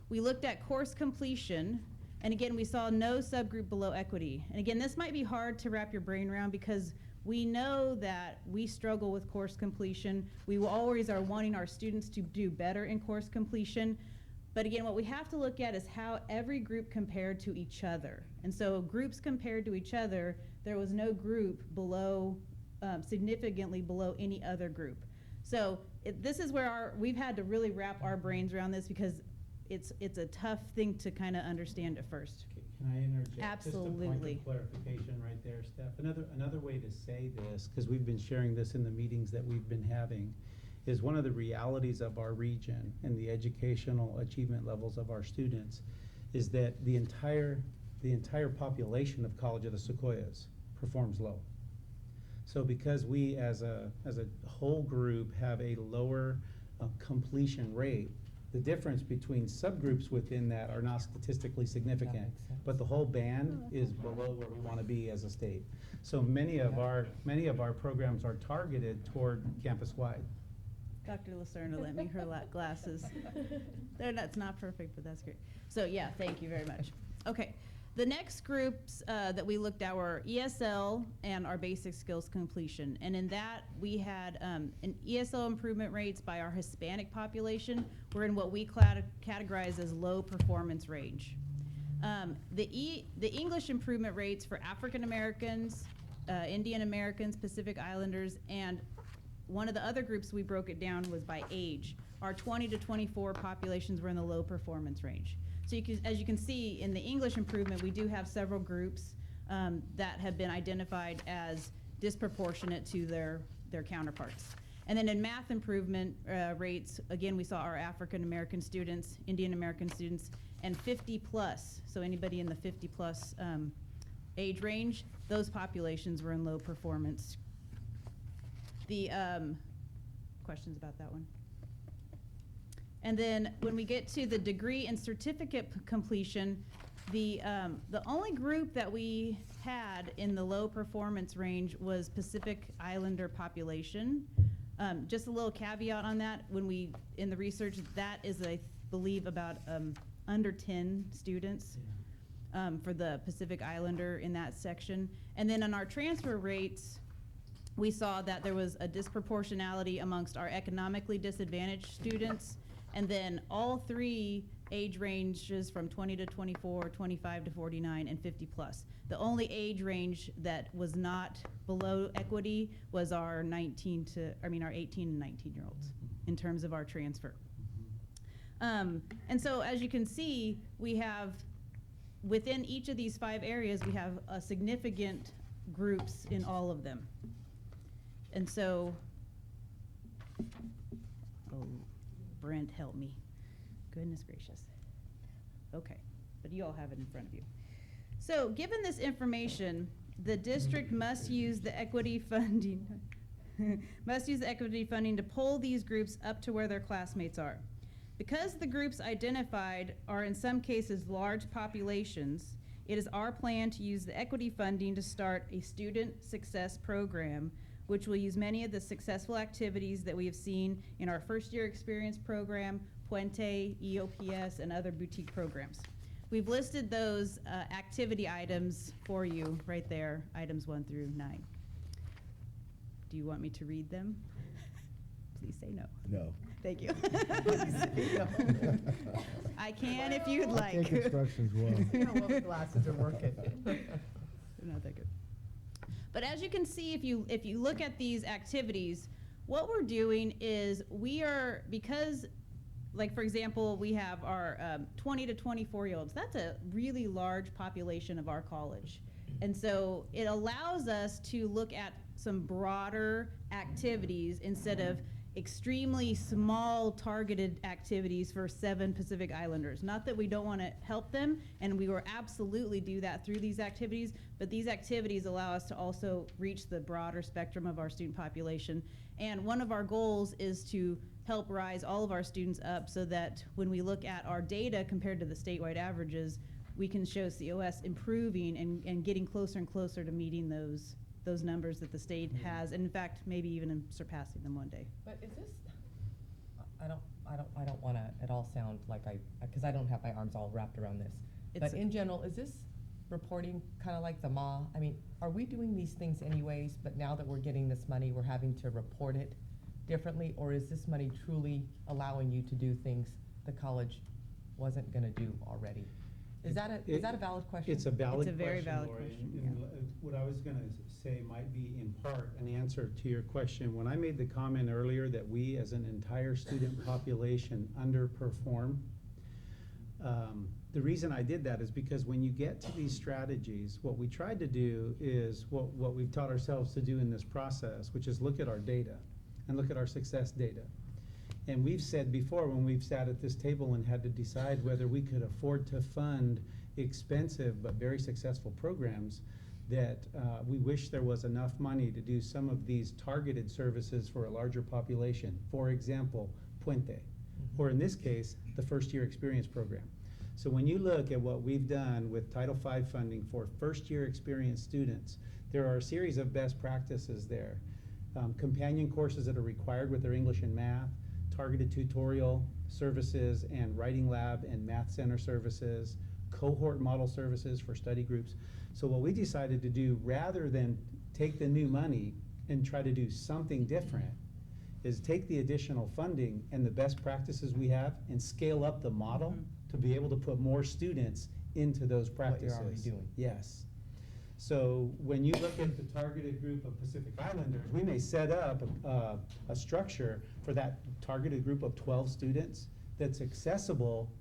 We looked at course completion, and again, we saw no subgroup below equity. And again, this might be hard to wrap your brain around because we know that we struggle with course completion. We always are wanting our students to do better in course completion. But again, what we have to look at is how every group compared to each other. And so groups compared to each other, there was no group below, significantly below any other group. So this is where we've had to really wrap our brains around this because it's a tough thing to kind of understand at first. Can I interject? Absolutely. Just a point of clarification right there, Steph. Another way to say this, because we've been sharing this in the meetings that we've been having, is one of the realities of our region and the educational achievement levels of our students is that the entire population of College of the Sequoias performs low. So because we as a whole group have a lower completion rate, the difference between subgroups within that are not statistically significant, makes sense. but the whole band is below where we want to be as a state. So many of our programs are targeted toward campus-wide. Dr. Lacerna lent me her glasses. That's not perfect, but that's great. So yeah, thank you very much. Okay, the next groups that we looked at were ESL and our basic skills completion. And in that, we had an ESL improvement rates by our Hispanic population. We're in what we categorize as low performance range. The English improvement rates for African Americans, Indian Americans, Pacific Islanders, and one of the other groups we broke it down was by age. Our 20 to 24 populations were in the low performance range. So as you can see in the English improvement, we do have several groups that have been identified as disproportionate to their counterparts. And then in math improvement rates, again, we saw our African American students, Indian American students, and 50 plus, so anybody in the 50 plus age range, those populations were in low performance. The questions about that one? And then when we get to the degree and certificate completion, the only group that we had in the low performance range was Pacific Islander population. Just a little caveat on that, in the research, that is, I believe, about under 10 students for the Pacific Islander in that section. And then on our transfer rates, we saw that there was a disproportionality amongst our economically disadvantaged students, and then all 3 age ranges from 20 to 24, 25 to 49, and 50 plus. The only age range that was not below equity was our 18 and 19-year-olds in terms of our transfer. And so as you can see, we have, within each of these 5 areas, we have significant groups in all of them. And so, oh, Brent, help me. Goodness gracious. Okay, but you all have it in front of you. So given this information, the district must use the equity funding, to pull these groups up to where their classmates are. Because the groups identified are in some cases large populations, it is our plan to use the equity funding to start a student success program, which will use many of the successful activities that we have seen in our first year experience program, Puente, EOPS, and other boutique programs. We've listed those activity items for you right there, items 1 through 9. Do you want me to read them? Please say no. No. Thank you. I can if you'd I'll like. take instructions well. You know, well, the glasses are working. They're not that good. But as you can see, if you look at these activities, what we're doing is because, like for example, we have our 20 to 24-year-olds. That's a really large population of our college. And so it allows us to look at some broader activities instead of extremely small targeted activities for 7 Pacific Islanders. Not that we don't want to help them, and we will absolutely do that through these activities, but these activities allow us to also reach the broader spectrum of our student population. And one of our goals is to help rise all of our students up so that when we look at our data compared to the statewide averages, we can show COS improving and getting closer and closer to meeting those numbers that the state has, and in fact, maybe even surpassing them one day. But is this, I don't want to at all sound like because I don't have my arms all wrapped around this. But in general, is this reporting kind of like the MA? I mean, are we doing these things anyways, but now that we're getting this money, we're having to report it differently? Or is this money truly allowing you to do things the college wasn't going to do already? Is that a valid question? It's a valid question, It's a very valid Lori, question, and what I was gonna say might be in part an answer to your question. When I made the comment earlier that we as an entire student population underperform, the reason I did that is because when you get to these strategies, what we tried to do is what we've taught ourselves to do in this process, which is look at our data and look at our success data. And we've said before, when we've sat at this table and had to decide whether we could afford to fund expensive but very successful programs, that we wish there was enough money to do some of these targeted services for a larger population. For example, Puente, or in this case, the first year experience program. So when you look at what we've done with Title V funding for first year experience students, there are a series of best practices there. Companion courses that are required with their English and math, targeted tutorial services and writing lab and math center services, cohort model services for study groups. So what we decided to do, rather than take the new money and try to do something different, is take the additional funding and the best practices we have and scale up the model to be able to put more students into those practices. What you're already doing. Yes. So when you look at the targeted group of Pacific Islanders, we may set up a structure for that targeted group of 12 students that's accessible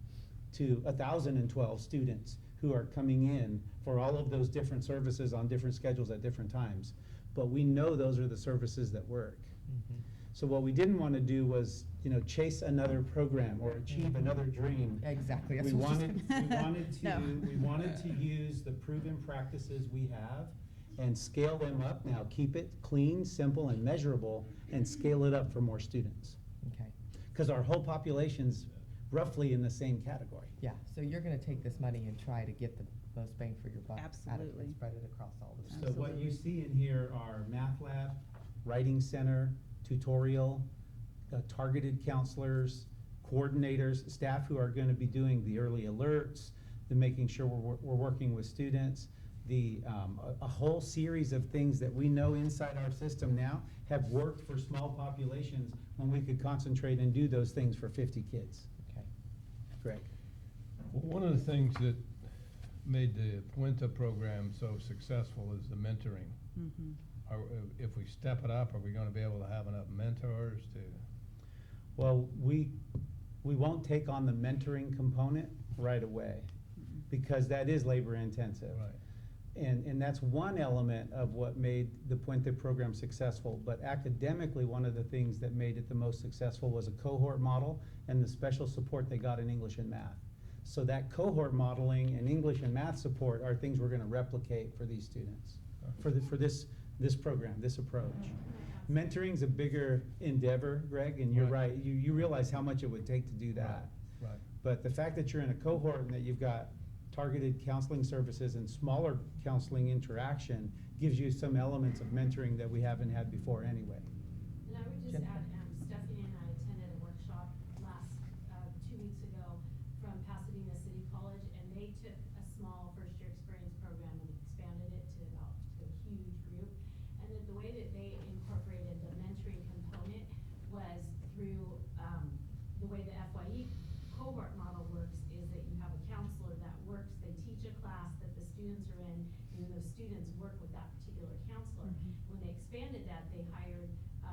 to 1,012 students who are coming in for all of those different services on different schedules at different times. But we know those are the services that work. So what we didn't want to do was, chase another program or achieve another dream. Exactly. We wanted No. to use the proven practices we have and scale them up. Now, keep it clean, simple, and measurable, and scale it up for more students. Okay. Because our whole population's roughly in the same category. Yeah, so you're going to take this money and try to get the most bang for your buck out of it Absolutely. and spread it across all the So what you see in here are math lab, writing center, tutorial, targeted counselors, coordinators, staff who are going to be doing the early alerts, the making sure we're working with students, a whole series of things that we know inside our system now have worked for small populations when we could concentrate and do those things for 50 kids. Okay. Greg? Well, one of the things that made the Puente program so successful is the mentoring. If we step it up, are we going to be able to have enough mentors to? Well, we won't take on the mentoring component right away because that is labor intensive. Right. And that's one element of what made the Puente program successful. But academically, one of the things that made it the most successful was a cohort model and the special support they got in English and math. So that cohort modeling and English and math support are things we're going to replicate for these students, for this program, this approach. mentoring's a bigger endeavor, Greg, and you're Right. right. You realize how much it would take to do that. Right. But the fact that you're in a cohort and that you've got targeted counseling services and smaller counseling interaction gives you some elements of mentoring that we haven't had before anyway. And I would just Jennifer. add, Stephanie and I attended a workshop last, 2 weeks ago from Pasadena City College, and they took a small first-year experience program and expanded it to a huge group. And that the way that they incorporated the mentoring component was through, the way the FYE cohort model works is that you have a counselor that works, they teach a class that the students are in, and then those students work with that particular counselor. When they expanded that, they hired,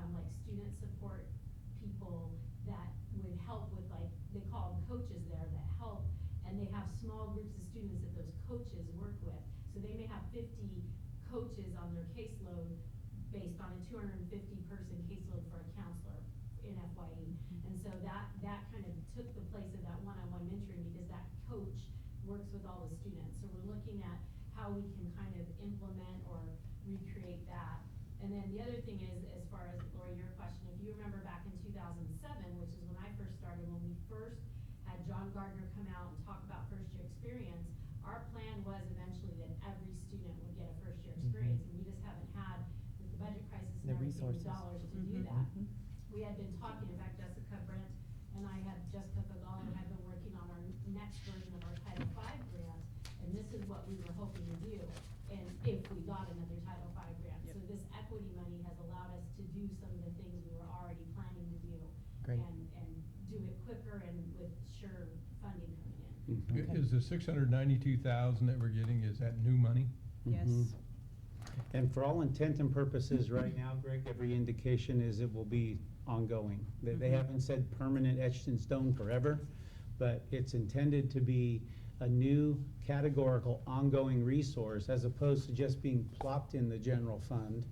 like student support people that would help with, like, they call them coaches there that help, and they have small groups of students that those coaches work with. So they may have 50 coaches on their caseload based on a 250 person caseload for a counselor in FYE. And so that kind of took the place of that one-on-one mentoring because that coach works with all the students. So we're looking at how we can kind of implement or recreate that. And then the other thing is, as far as, Lori, your question, if you remember back in 2007, which is when I first started, when we first had John Gardner come out and talk about first-year experience, our plan was eventually that every student would get a first-year experience, and we just haven't had, with the budget crisis The and everything, resources. the dollars to do that. We had been talking, in fact, Jessica Brent and I had, Jessica Fagallo had been working on our next version of our Title V grant, and this is what we were hoping to do, and if we got another Title V grant. So this equity money has allowed us to do some of the things we were already planning to do. Great. And do it quicker and with sure funding coming in. Okay. Is the 692,000 that we're getting, is that new money? Yes. And for all intent and purposes right now, Greg, every indication is it will be ongoing. They haven't said permanent etched in stone forever, but it's intended to be a new categorical ongoing resource as opposed to just being plopped in the general fund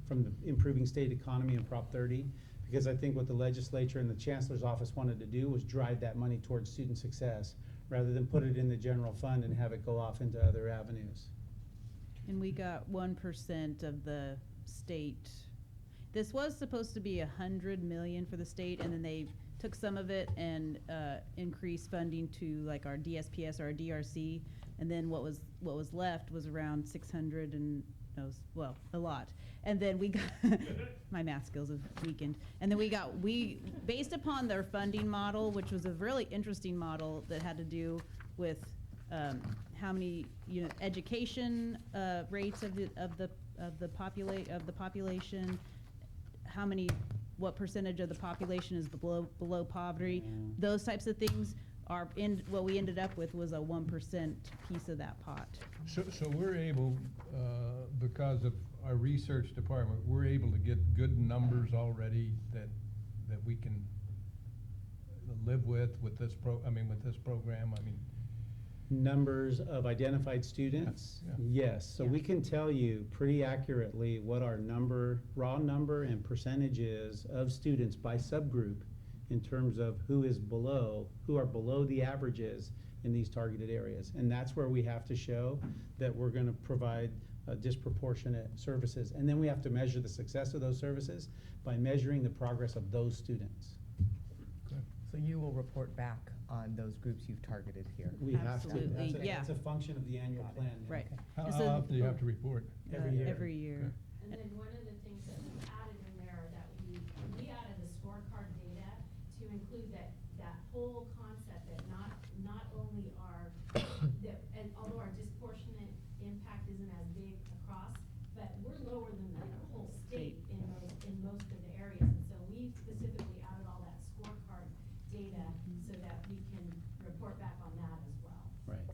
from the Improving State Economy and Prop 30. Because I think what the legislature and the chancellor's office wanted to do was drive that money towards student success rather than put it in the general fund and have it go off into other avenues. And we got 1% of the state. This was supposed to be 100 million for the state, and then they took some of it and increased funding to like our DSPS or our DRC, and then what was left was around 600 and well, a lot. And then we got my math skills have weakened. And then we based upon their funding model, which was a really interesting model that had to do with how many education rates of the population, what percentage of the population is below poverty, those types of things. What we ended up with was a 1% piece of that pot. So we're able, because of our research department, we're able to get good numbers already that we can live with this program. Numbers of identified students? Yeah. Yes, so we can tell you pretty accurately what our raw number and percentage is of students by subgroup in terms of who are below the averages in these targeted areas. And that's where we have to show that we're gonna provide disproportionate services. And then we have to measure the success of those services by measuring the progress of those students. So you will report back on those groups you've targeted here? We have to. Absolutely, yeah. That's a function of the annual plan. yeah. Right. How And so- often do you have to report? Every year. Every year. And then one of the things that we added in there that we added the scorecard data to include that whole concept that not only are, and although our disproportionate impact isn't as big across, but we're lower than the whole state in most of the areas. And so we specifically added all that scorecard data so that we can report back on that as well. Right.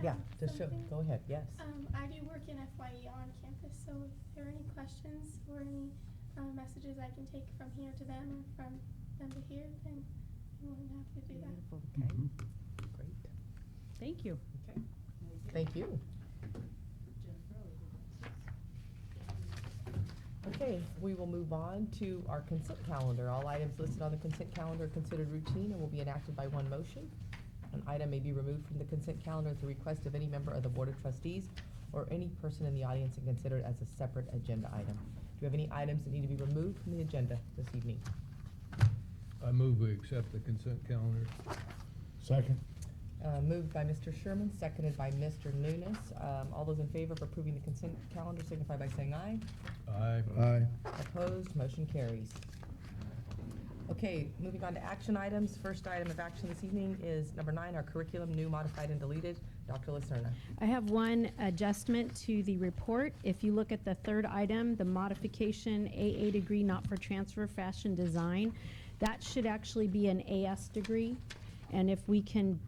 Yeah, just show, go ahead, yes. I do work in FYE on campus, so if there are any questions or any messages I can take from here to them or from them to here, then I'm more than happy to do that. Beautiful, okay, great, Thank you. okay, thank you. Okay, we will move on to our consent calendar. All items listed on the consent calendar are considered routine and will be enacted by one motion. An item may be removed from the consent calendar at the request of any member of the Board of Trustees or any person in the audience and considered as a separate agenda item. we have any items that need to be removed from the agenda this evening? I move we accept the consent calendar. Second. Moved by Mr. Sherman, seconded by Mr. Nunes. All those in favor of approving the consent calendar signify by saying aye. Aye. Aye. Opposed, motion carries. Okay, moving on to action items. First item of action this evening is number 9, our curriculum, new, modified, and deleted. Dr. Lacerna. I have one adjustment to the report. If you look at the third item, the modification AA degree not for transfer fashion design, that should actually be an AS degree. And if we can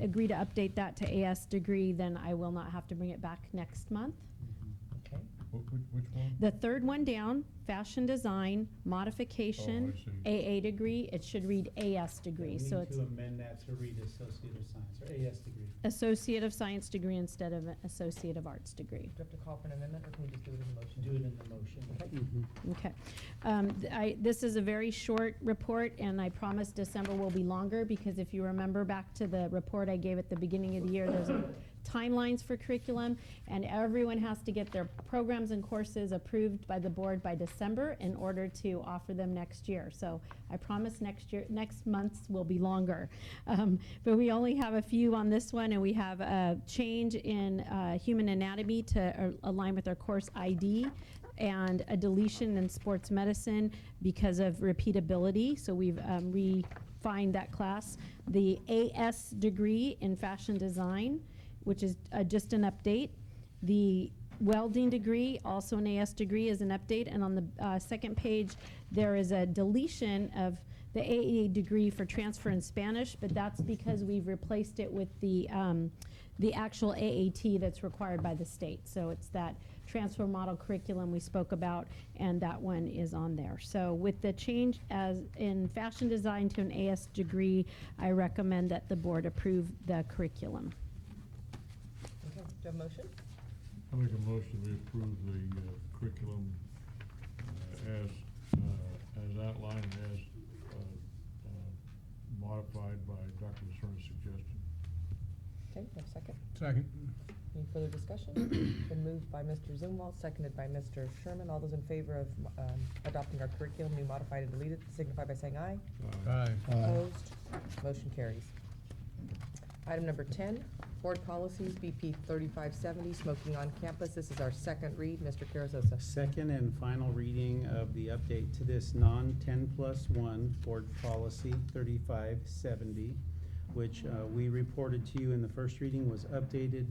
agree to update that to AS degree, then I will not have to bring it back next month. Okay. Which one? The third one down, fashion design, modification, Oh, AA degree, it should read AS degree. We So need it's to amend that to read Associate of Science, or AS degree. Associate of Science degree instead of an Associate of Arts degree. Do you have to call for an amendment, or can we just do it in the motion? Do it in the motion. Okay. This is a very short report, and I promise December will be longer, because if you remember back to the report I gave at the beginning of the year, there's timelines for curriculum, and everyone has to get their programs and courses approved by the board by December in order to offer them next year. So I promise next month's will be longer. But we only have a few on this one, and we have a change in human anatomy to align with our course ID, and a deletion in sports medicine because of repeatability. So we've refined that class. The AS degree in fashion design, which is just an update. The welding degree, also an AS degree, is an update. And on the second page, there is a deletion of the AA degree for transfer in Spanish, but that's because we've replaced it with the actual AAT that's required by the state. So it's that transfer model curriculum we spoke about, and that one is on there. So with the change as in fashion design to an AS degree, I recommend that the board approve the curriculum. Okay, do you have a motion? I make a motion we approve the curriculum as outlined, as modified by Dr. Lacerna's suggestion. Okay, have a second. Second. Any further discussion? Been moved by Mr. Zumwalt, seconded by Mr. Sherman. All those in favor of adopting our curriculum, new, modified, and deleted, signify by saying aye. Aye. Opposed? Motion carries. Item number 10, board policies, BP 3570, smoking on campus. This is our second read. Mr. Carrizosa. Second and final reading of the update to this non-10+1 board policy 3570, which we reported to you in the first reading, was updated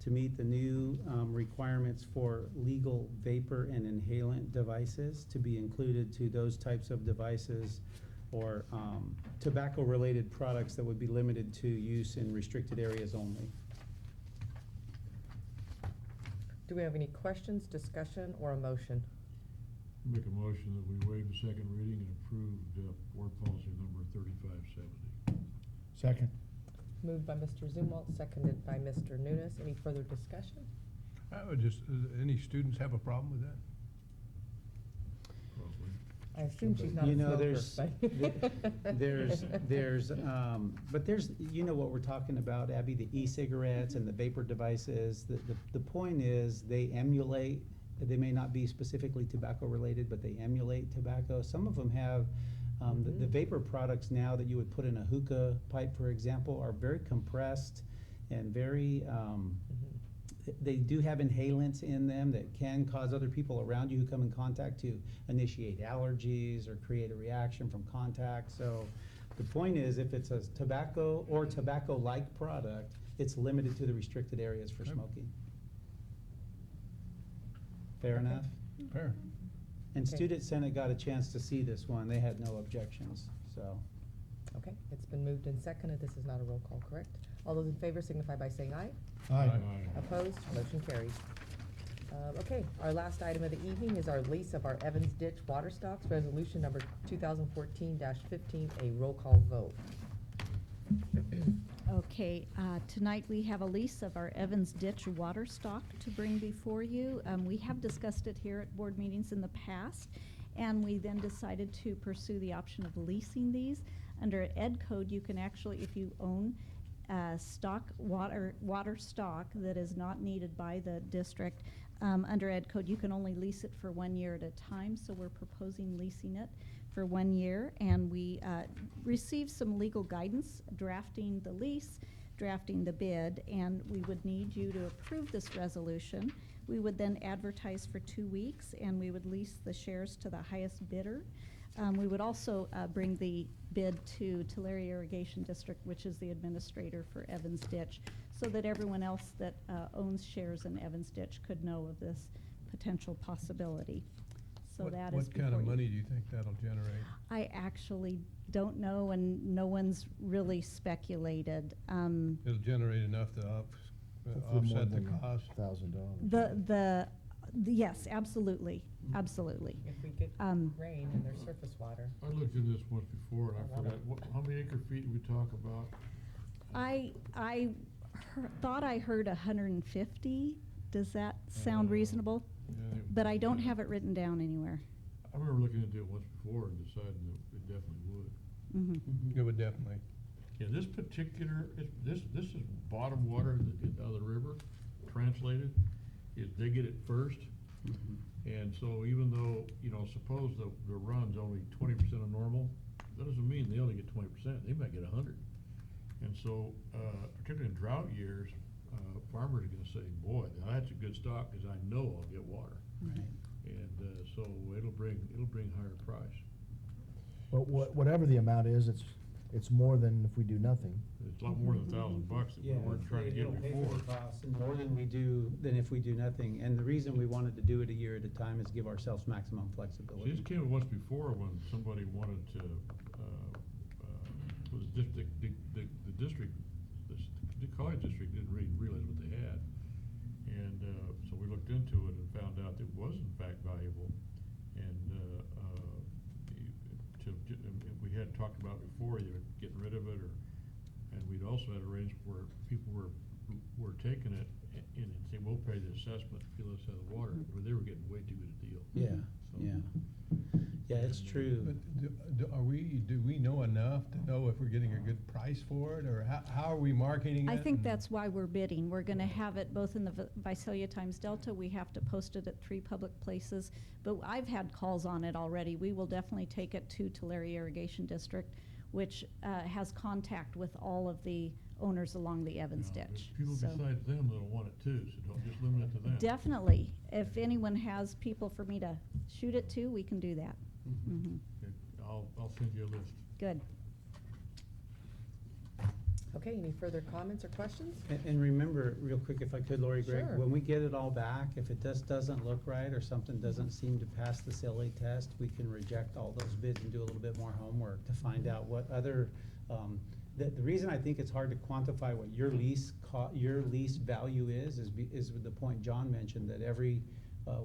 to meet the new requirements for legal vapor and inhalant devices to be included to those types of devices or tobacco-related products that would be limited to use in restricted areas only. Do we have any questions, discussion, or a motion? Make a motion that we waive the second reading and approve board policy number 3570. Second. Moved by Mr. Zumwalt, seconded by Mr. Nunes. Any further discussion? I would just, any students have a problem with that? Probably. I assume she's not a You know, smoker, but there's, you know what we're talking about, Abby, the e-cigarettes and the vapor devices. The point is, they emulate, they may not be specifically tobacco related, but they emulate tobacco. Some of them have, the vapor products now that you would put in a hookah pipe, for example, are very compressed and very, they do have inhalants in them that can cause other people around you who come in contact to initiate allergies or create a reaction from contact. So the point is, if it's a tobacco or tobacco-like product, it's limited to the restricted areas for smoking. Fair enough? Fair. And Okay. Student Senate got a chance to see this one. They had no objections, so. Okay, it's been moved and seconded. This is not a roll call, correct? All those in favor signify by saying aye. Aye. Opposed? Motion carries. Okay, our last item of the evening is our lease of our Evans Ditch water stocks, resolution number 2014-15, a roll call vote. Okay, tonight we have a lease of our Evans Ditch water stock to bring before you. We have discussed it here at board meetings in the past, and we then decided to pursue the option of leasing these. Under Ed Code, you can actually, if you own water stock that is not needed by the district. Under Ed Code, you can only lease it for 1 year at a time, so we're proposing leasing it for 1 year. And we received some legal guidance drafting the lease, drafting the bid, and we would need you to approve this resolution. We would then advertise for 2 weeks, and we would lease the shares to the highest bidder. We would also bring the bid to Tulare Irrigation District, which is the administrator for Evans Ditch, so that everyone else that owns shares in Evans Ditch could know of this potential possibility. So that is What kind before of you. money do you think that'll generate? I actually don't know, and no one's really speculated. It'll generate enough to Hopefully more offset the than cost? $1,000. Yes, absolutely, absolutely. If we get Um, rain and there's surface water. I looked into this once before and I I wanna- forgot, how many acre feet did we talk about? thought I heard 150. Does that sound reasonable? Yeah, But I don't have it written down anywhere. I remember looking into it once before and deciding that it definitely would. Mhm. It would definitely. Yeah, this particular, this is bottom water out of the river, translated, is they get it first. And so even though, suppose the run's only 20% of normal, that doesn't mean they only get 20%, they might get 100. And so, particularly in drought years, farmers are gonna say, boy, now that's a good stock, cause I know I'll get water. Mm-hmm. Right. And, so it'll bring higher price. But whatever the amount is, it's more than if we do nothing. It's a lot more than $1,000 that we weren't trying to get it'll pay for before. the cost, and more than if we do nothing. And the reason we wanted to do it a year at a time is give ourselves maximum See, flexibility. this came up once before when somebody wanted to, was just the district, the college district didn't really realize what they had. And, so we looked into it and found out that it was in fact valuable. And, we had talked about before, either getting rid of it and we'd also had arranged where people were taking it and saying, we'll pay the assessment if you let us have the water, where they were getting way too good a deal. Yeah, So- yeah, it's true. But do we know enough to know if we're getting a good price for it, or how are we marketing it? I think and- that's why we're bidding. We're gonna have it both in the Visalia Times Delta. We have to post it at 3 public places, but I've had calls on it already. We will definitely take it to Tulare Irrigation District, which has contact with all of the owners along the Evans There's Ditch. people So besides them that'll want it too, so don't just limit it to them. definitely, if anyone has people for me to shoot it to, we can do that. Mhm. Okay, I'll send you a list. Good. Okay, any further comments or questions? And remember, real quick, if I could, Lori, Greg, Sure. when we get it all back, if it just doesn't look right or something doesn't seem to pass the CLA test, we can reject all those bids and do a little bit more homework to find out what other, the reason I think it's hard to quantify what your lease value is with the point John mentioned, that every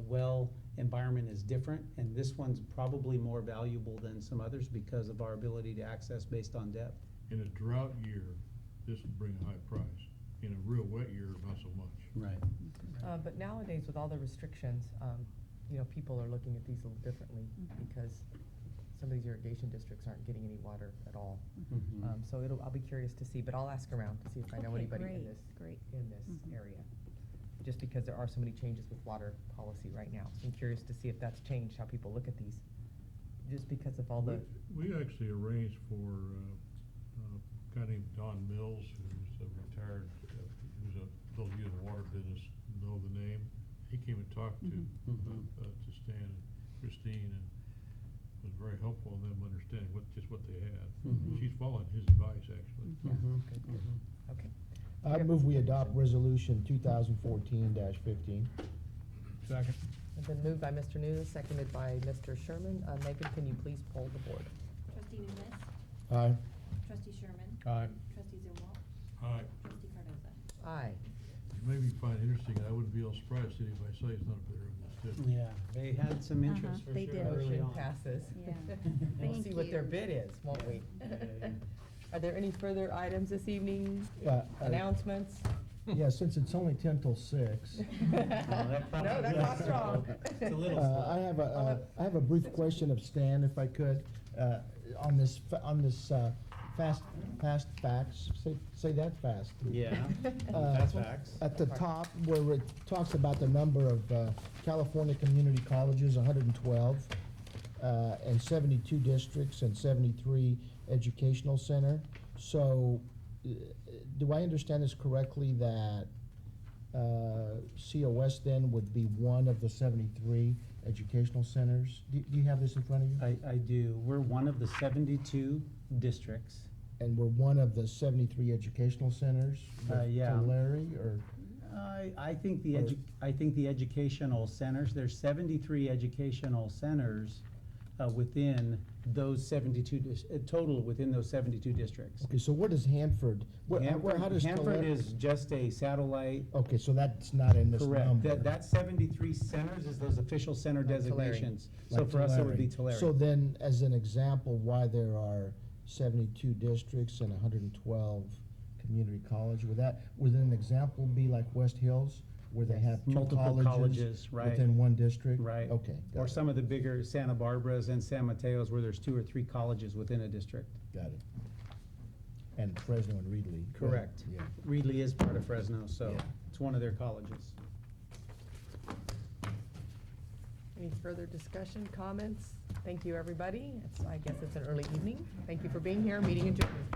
well environment is different, and this one's probably more valuable than some others because of our ability to access based on depth. In a drought year, this will bring a high price. In a real wet year, not so much. Right. But nowadays, with all the restrictions, people are looking at these a little differently because some of these irrigation districts aren't getting any water at all. Mhm. So I'll be curious to see, but I'll ask around to see if I know Okay, anybody great, in this great. Mhm. area. Just because there are so many changes with water policy right now. So I'm curious to see if that's changed how people look at these. Just because of all the, We actually arranged for a guy named Don Mills, who's a retired, those of you in the water business know the name. He came and talked to Stan and Christine and was very helpful in them understanding what they had. Mhm. She's following his advice, actually. Mhm. Good, good. Okay. I move we adopt resolution 2014-15. Second. It's been moved by Mr. Nunes, seconded by Mr. Sherman. Megan, can you please poll the board? Trustee Nunes, Aye. Trustee Sherman, Aye. Trustee Zumwalt, Hi. Trustee Cardoza. Aye. You maybe find it interesting, I wouldn't be all surprised if I say it's not up there in this too. Yeah, they had some interest for they sure did. early Motion on. passes. Yeah. We'll Thank see what their you. bid is, won't we? Yeah. Are there any further items this evening? Yeah, Announcements? Yeah, since it's only 10 till 6. No, that's not strong. It's a little I have a brief question of Stan, if I could, on this fast facts, say that fast. Yeah, Uh, that's facts. At the top, where it talks about the number of California community colleges, 112, and 72 districts and 73 educational center. So, do I understand this correctly that COS then would be one of the 73 educational centers? Do you have this in front of you? I do. We're one of the 72 districts. And we're one of the 73 educational centers? Yeah. To Larry, or? I think the educational centers, there's 73 educational centers within those 72, total within those 72 districts. Okay, so what is Hanford? How does Hanford Tulare- is just a satellite. Okay, so that's not in this Correct. number. That 73 centers is those official center Like Tulare. designations. So Like for us, it would be Tulare. So then, as an example, why there are 72 districts and 112 community college, would an example be like West Hills, where they have two Multiple colleges, right. within one district? Right. Okay. got Or it, some of the bigger Santa Barbaras and San Mateos where there's 2 or 3 colleges within a district. Got it. And Fresno and Reedley. Correct. Yeah. Reedley is part of Fresno, so Yeah. it's one of their colleges. Any further discussion, comments? Thank you, everybody. I guess it's an early evening. Thank you for being here. Meeting adjourned.